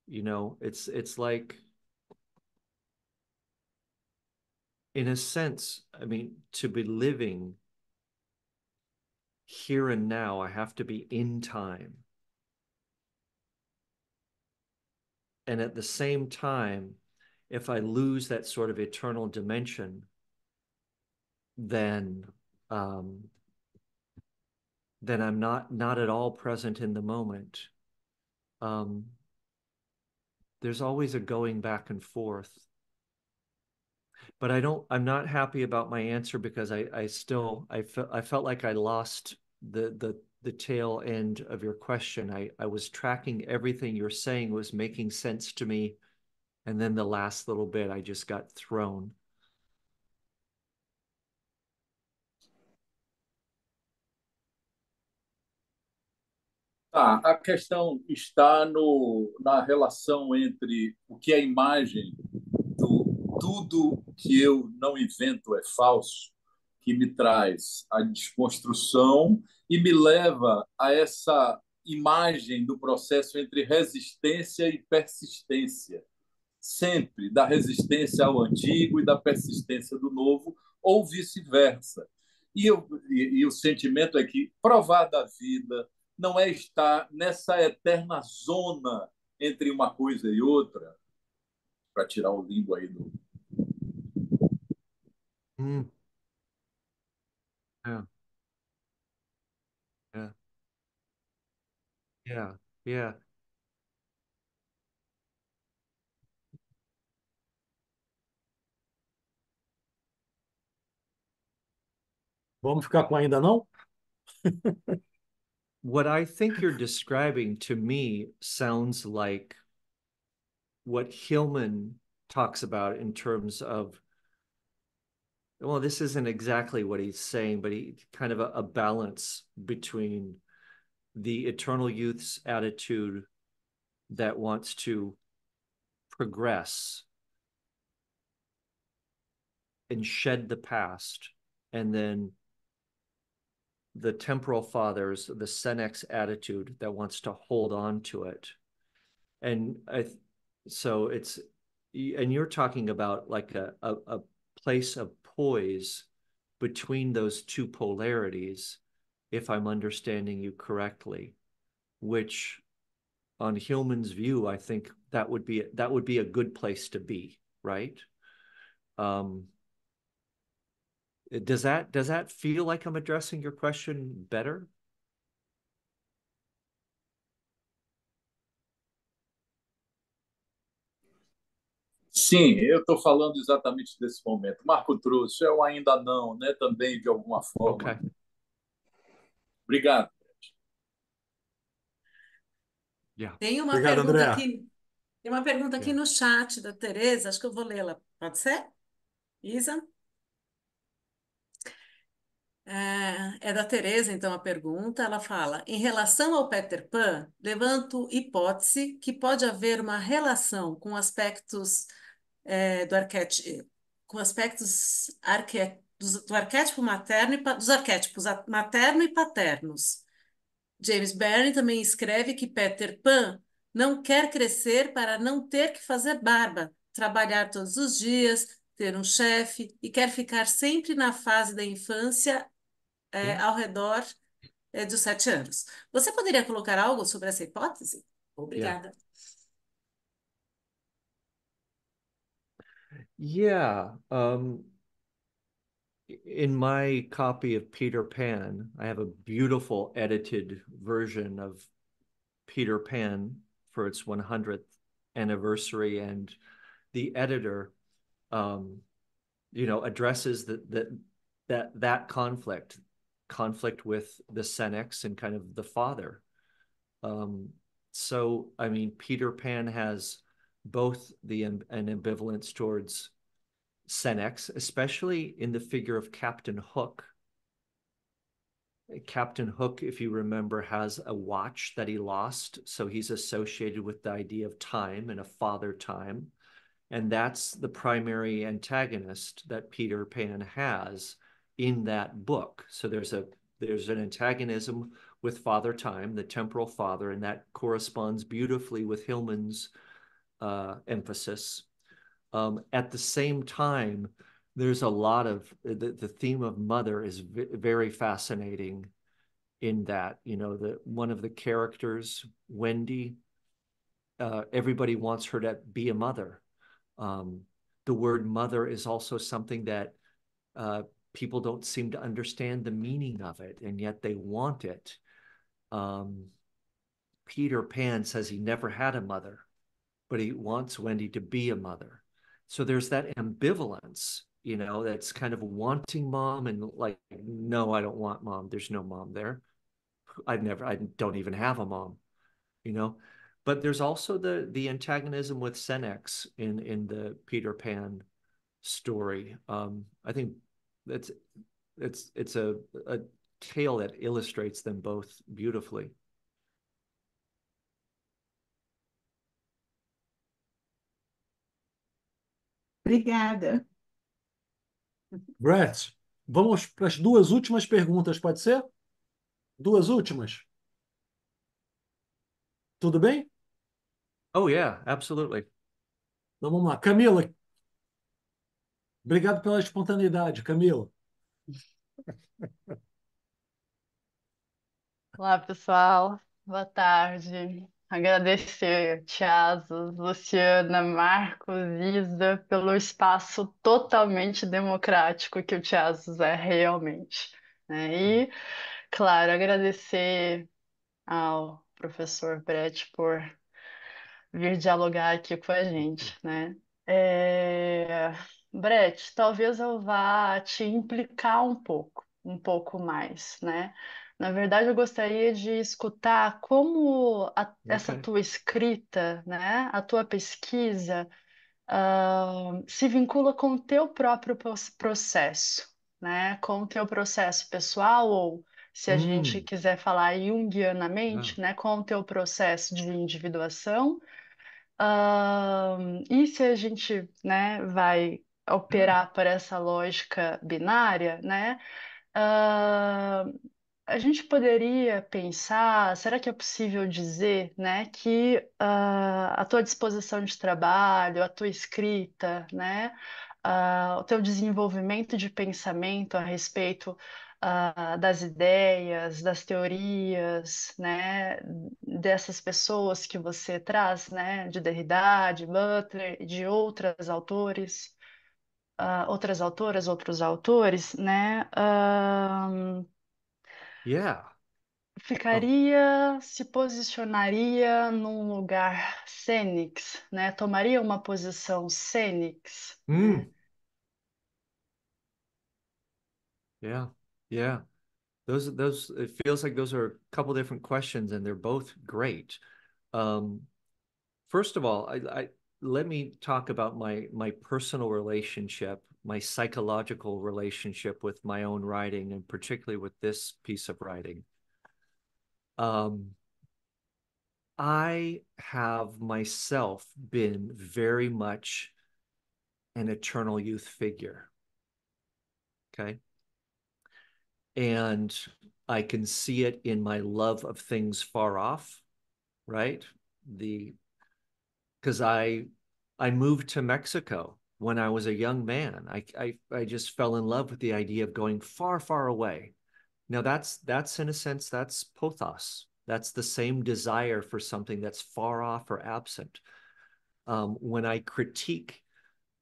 You know, it's like, in a sense, I mean, to be living here and now, I have to be in time. And at the same time, if I lose that sort of eternal dimension, then um, then I'm not at all present in the moment. Um, there's always a going back and forth. But I'm not happy about my answer because I felt like I lost the tail end of your question. I was tracking everything you're saying was making sense to me. And then the last little bit, I just got thrown. Tá, a questão está na relação entre o que é imagem do tudo que eu não invento é falso, que me traz a desconstrução e me leva a essa imagem do processo entre resistência e persistência, sempre da resistência ao antigo e da persistência do novo, ou vice-versa. E o sentimento é que provar da vida não é estar nessa eterna zona entre uma coisa e outra, para tirar o limbo aí do. Mm, yeah, yeah, yeah, yeah. Vamos ficar com ainda não? What I think you're describing to me sounds like what Hillman talks about in terms of, well, this isn't exactly what he's saying, but he kind of a balance between the eternal youth's attitude that wants to progress and shed the past, and then the temporal fathers, the Senex attitude that wants to hold on to it. And so it's, and you're talking about like a place of poise between those two polarities, if I'm understanding you correctly, which on Hillman's view, I think that would be a good place to be, right? Um, does that feel like I'm addressing your question better? Sim, eu estou falando exatamente desse momento. Marco trouxe, eu ainda não, né? Também, de alguma forma. Okay. Obrigado. Yeah. Tem uma Obrigado, pergunta André. aqui, tem uma pergunta aqui Yeah. no chat da Tereza, acho que eu vou lê-la. Pode ser? Isa? É da Tereza, então, a pergunta. Ela fala: em relação ao Peter Pan, levanto hipótese que pode haver uma relação com aspectos do arquétipo, com aspectos do arquétipo materno dos arquétipos materno e paternos. James Barrie também escreve que Peter Pan não quer crescer para não ter que fazer barba, trabalhar todos os dias, ter um chefe e quer ficar sempre na fase da infância Yeah. ao redor dos 7 anos. Você poderia colocar algo sobre essa hipótese? Yeah. Obrigada. Yeah. In my copy of Peter Pan, I have a beautiful edited version of Peter Pan for its 100th anniversary, and the editor, um, addresses that conflict with the Senex and kind of the father. So, I mean, Peter Pan has both an ambivalence towards Senex, especially in the figure of Captain Hook. Captain Hook, if you remember, has a watch that he lost. So he's associated with the idea of time and a father time. And that's the primary antagonist that Peter Pan has in that book. So there's an antagonism with Father Time, the temporal father, and that corresponds beautifully with Hillman's emphasis. At the same time, there's a lot of the theme of mother is very fascinating in that, one of the characters, Wendy, everybody wants her to be a mother. The word mother is also something that people don't seem to understand the meaning of it, and yet they want it. Peter Pan says he never had a mother, but he wants Wendy to be a mother. So there's that ambivalence, that's kind of wanting mom and like, no, I don't want mom. There's no mom there. I don't even have a mom, you know. But there's also the antagonism with Senex in the Peter Pan story. I think that's it's a tale that illustrates them both beautifully. Obrigada. Brett, vamos para as duas últimas perguntas, pode ser? Duas últimas. Tudo bem? Oh yeah, absolutely. Então vamos lá. Camila, obrigado pela espontaneidade, Camila. Olá, pessoal. Boa tarde. Agradecer, Thiago, Luciana, Marcos, Isa, pelo espaço totalmente democrático que o Thiago é realmente, né? E, claro, agradecer ao professor Bret por vir dialogar aqui com a gente, né? Bret, talvez eu vá te implicar um pouco mais, né? Na verdade, eu gostaria de escutar como essa Okay. tua escrita, né, a tua pesquisa, se vincula com o teu próprio processo, né? Com o teu processo pessoal, ou se a gente quiser falar Yeah. junguianamente, né, com o teu processo de individuação. E se a gente, né, vai Yeah. operar por essa lógica binária, né? ah, a gente poderia pensar, será que é possível dizer, né, que a tua disposição de trabalho, a tua escrita, né, o teu desenvolvimento de pensamento a respeito das ideias, das teorias, né, dessas pessoas que você traz, né, de Derrida, de Butler, e de outras autores, outras autoras, outros autores, né? Yeah. se posicionaria num lugar cênix, né? Tomaria uma posição cênix, né? Yeah, yeah. It feels like those are a couple different questions, and they're both great. First of all, let me talk about my personal relationship, my psychological relationship with my own writing, and particularly with this piece of writing. I have myself been very much an eternal youth figure. Okay. And I can see it in my love of things far off, right? Because I moved to Mexico when I was a young man. I just fell in love with the idea of going far, far away. Now that's in a sense, that's pothos. That's the same desire for something that's far off or absent. When I critique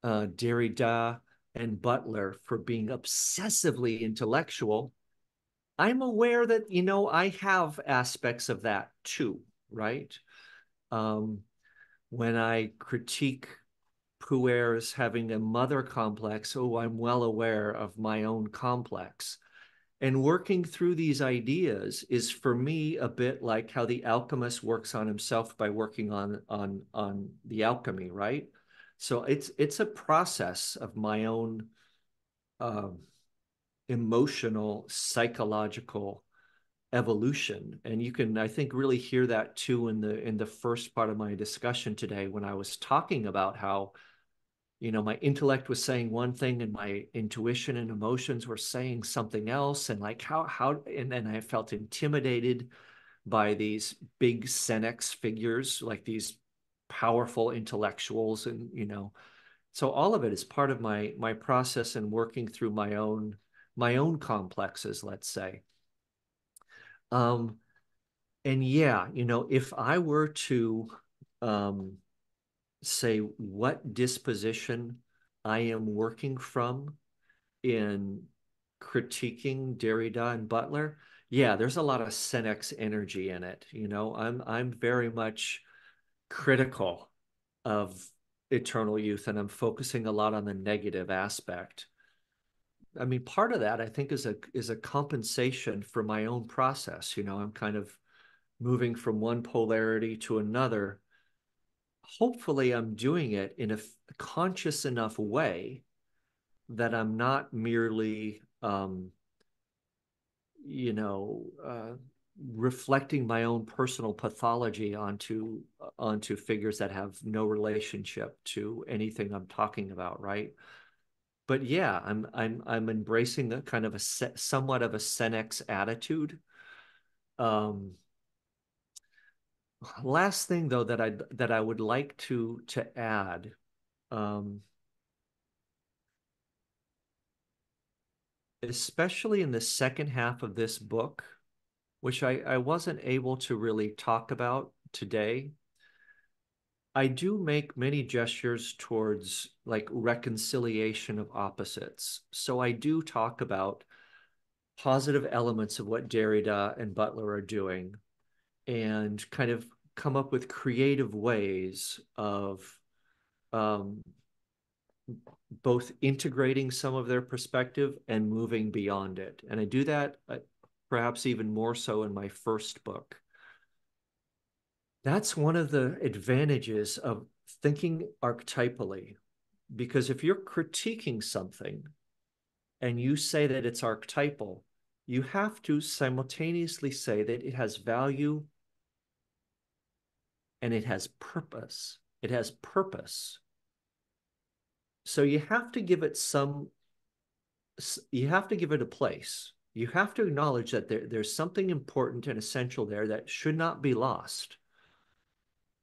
Derrida and Butler for being obsessively intellectual, I'm aware that, I have aspects of that too, right? When I critique Puer's having a mother complex, I'm well aware of my own complex. And working through these ideas is for me a bit like how the alchemist works on himself by working on the alchemy, right? So it's a process of my own emotional, psychological evolution. And you can, I think, really hear that too in the first part of my discussion today when I was talking about how, my intellect was saying one thing and my intuition and emotions were saying something else. And like and then I felt intimidated by these big Senex figures, like these powerful intellectuals. And, so all of it is part of my process and working through my own complexes, let's say. And yeah, if I were to say what disposition I am working from in critiquing Derrida and Butler, yeah, there's a lot of Senex energy in it. I'm very much critical of eternal youth, and I'm focusing a lot on the negative aspect. I mean, part of that I think is a compensation for my own process. I'm kind of moving from one polarity to another. Hopefully I'm doing it in a conscious enough way that I'm not merely, reflecting my own personal pathology onto figures that have no relationship to anything I'm talking about, right? But yeah, I'm embracing a kind of somewhat of a Senex attitude. Last thing though that I would like to add, especially in the second half of this book, which I wasn't able to really talk about today, I do make many gestures towards like reconciliation of opposites. So I do talk about positive elements of what Derrida and Butler are doing and kind of come up with creative ways of both integrating some of their perspective and moving beyond it. And I do that perhaps even more so in my first book. That's one of the advantages of thinking archetypally, because if you're critiquing something and you say that it's archetypal, you have to simultaneously say that it has value and it has purpose. It has purpose. So you have to give it a place. You have to acknowledge that there's something important and essential there that should not be lost.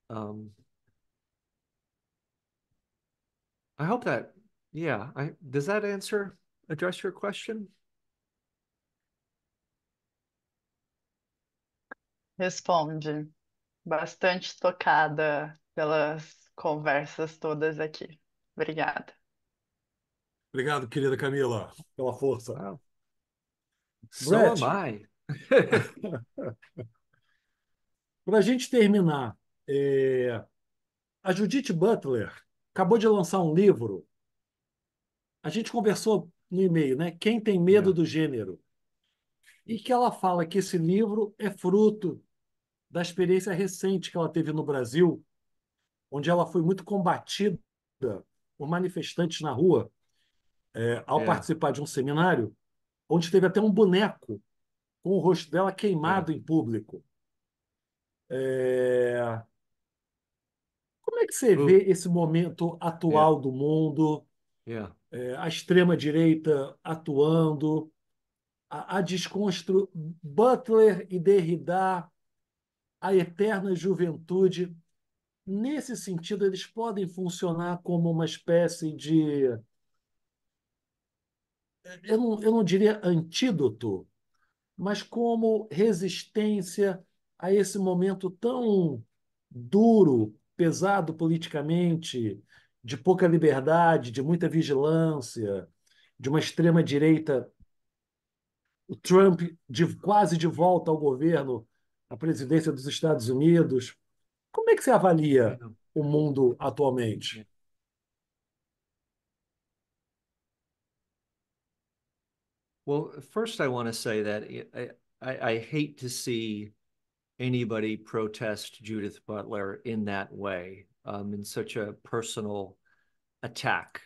I hope that, does that address your question? Responde. Bastante tocada pelas conversas todas aqui. Obrigada. Obrigado, querida Camila, pela força. Wow. So Bret, am I. Para a gente terminar, a Judith Butler acabou de lançar um livro. A gente conversou no e-mail, né? Quem tem medo Yeah. do gênero? E que ela fala que esse livro é fruto da experiência recente que ela teve no Brasil, onde ela foi muito combatida por manifestantes na rua, ao Yeah. participar de um seminário, onde teve até um boneco com o rosto dela Yeah. queimado em público. É, Como é que você vê Ooh, esse momento yeah. atual do mundo, Yeah. a extrema-direita atuando, a desconstru... Butler e Derrida, a eterna juventude? Nesse sentido, eles podem funcionar como uma espécie de, eu não diria antídoto, mas como resistência a esse momento tão duro, pesado politicamente, de pouca liberdade, de muita vigilância, de uma extrema-direita, o Trump quase de volta ao governo, à presidência dos Estados Unidos. Como é que você avalia Yeah. o mundo atualmente? Yeah. Well, first I want to say that I hate to see anybody protest Judith Butler in that way, in such a personal attack.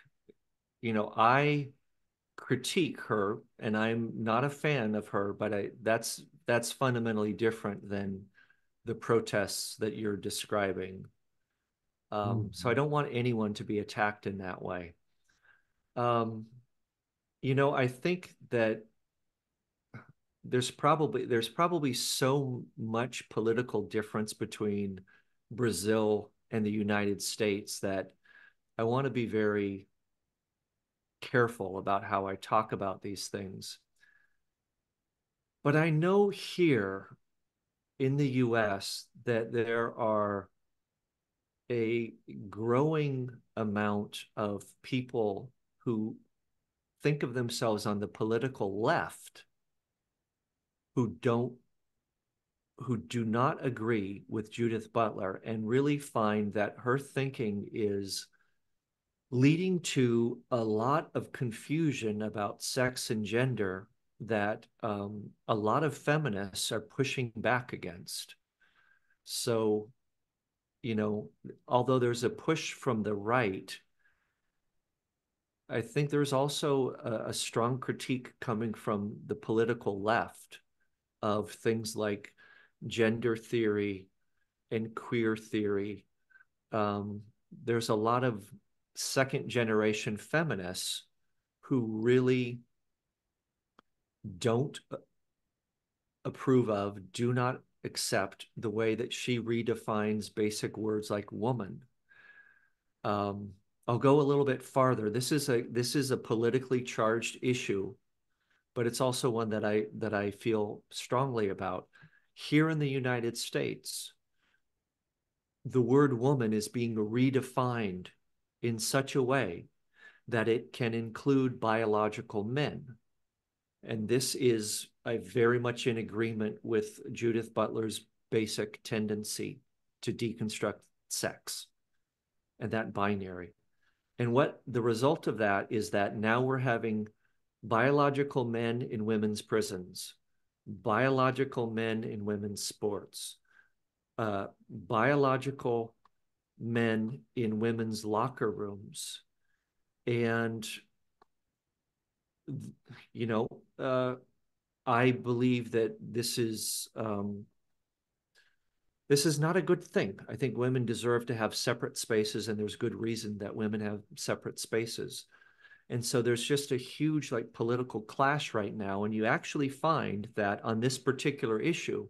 You know, I critique her, and I'm not a fan of her, but that's fundamentally different than the protests that you're describing. So I don't want anyone to be attacked in that way. Um, you know, I think that there's probably so much political difference between Brazil and the United States that I want to be very careful about how I talk about these things. But I know here in the US that there are a growing amount of people who think of themselves on the political left who don't who do not agree with Judith Butler and really find that her thinking is leading to a lot of confusion about sex and gender that a lot of feminists are pushing back against. So, you know, although there's a push from the right, I think there's also a strong critique coming from the political left of things like gender theory and queer theory. Um, there's a lot of second generation feminists who really don't approve of, do not accept the way that she redefines basic words like woman. Um, I'll go a little bit farther. This is a politically charged issue, but it's also one that I feel strongly about. Here in the United States, the word woman is being redefined in such a way that it can include biological men. And this is very much in agreement with Judith Butler's basic tendency to deconstruct sex and that binary. And what the result of that is that now we're having biological men in women's prisons, biological men in women's sports, biological men in women's locker rooms. And, you know, I believe that this is not a good thing. I think women deserve to have separate spaces, and there's good reason that women have separate spaces. And so there's just a huge like political clash right now. And you actually find that on this particular issue,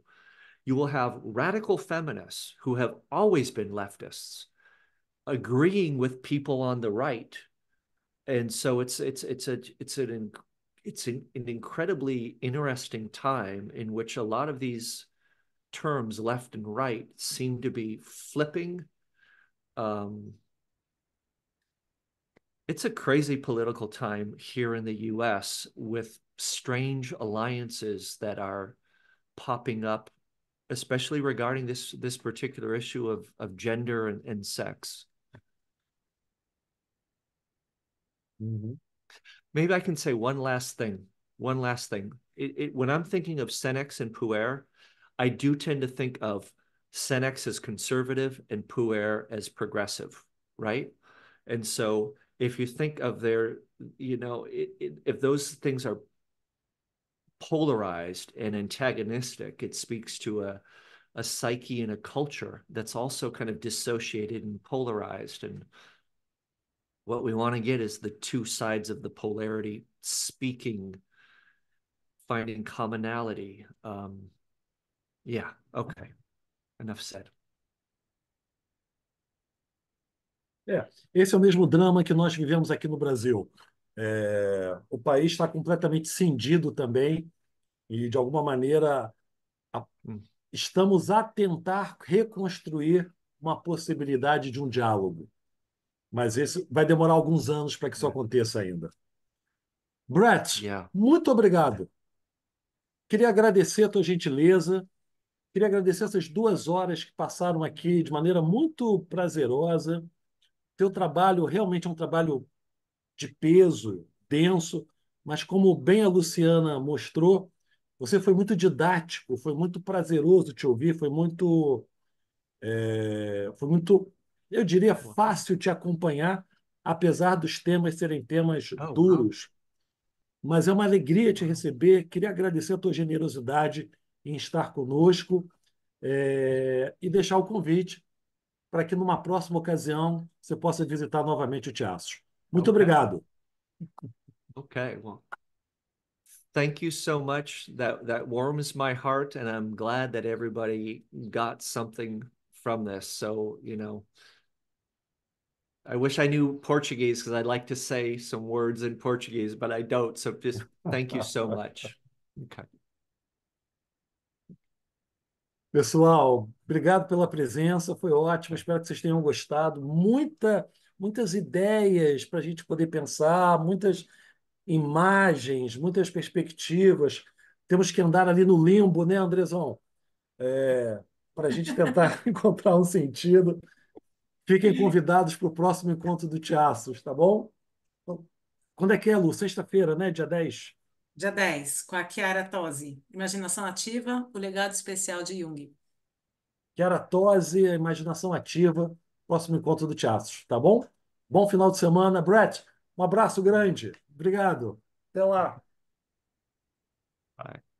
you will have radical feminists who have always been leftists agreeing with people on the right. And so it's an incredibly interesting time in which a lot of these terms, left and right, seem to be flipping. It's a crazy political time here in the US with strange alliances that are popping up, especially regarding this particular issue of gender and sex. Uhum. Maybe I can say one last thing. One last thing. When I'm thinking of Senex and Puer, I do tend to think of Senex as conservative and Puer as progressive, right? And so if you think of their, if those things are polarized and antagonistic, it speaks to a psyche and a culture that's also kind of dissociated and polarized. And what we want to get is the two sides of the polarity speaking, finding commonality. Yeah, okay. Enough said. Esse é o mesmo drama que nós vivemos aqui no Brasil. O país está completamente cindido também e, de alguma maneira, a- estamos a tentar reconstruir uma possibilidade de um diálogo. Mas esse vai demorar alguns anos para que isso aconteça ainda. Bret, Yeah. muito obrigado. Queria agradecer a tua gentileza, queria agradecer essas 2 horas que passaram aqui de maneira muito prazerosa. Teu trabalho realmente é um trabalho de peso, denso, mas como bem a Luciana mostrou, você foi muito didático, foi muito prazeroso te ouvir, foi muito, eu diria, fácil te acompanhar, apesar dos temas serem temas Oh, wow. duros. Mas é uma alegria te receber. Queria agradecer a tua generosidade em estar conosco, e deixar o convite para que numa próxima ocasião você possa visitar novamente o teatro. Muito Okay. obrigado. Okay, well, thank you so much. That warms my heart, and I'm glad that everybody got something from this. So, I wish I knew Portuguese because I'd like to say some words in Portuguese, but I don't. So just thank you so much. Okay. Pessoal, obrigado pela presença, foi ótimo. Espero que vocês tenham gostado. Muitas ideias para a gente poder pensar, muitas imagens, muitas perspectivas. Temos que andar ali no limbo, né, Andrezão? Para a gente tentar encontrar um sentido. Fiquem convidados para o próximo encontro do Teatros, tá bom? Quando é que é, Lu? Sexta-feira, né? Dia 10. Dia 10, com a Chiara Tosi. Imaginação ativa, o legado especial de Jung. Queratose, imaginação ativa, próximo encontro do Teatros, tá bom? Bom final de semana. Bret, um abraço grande. Obrigado. Até lá. Bye.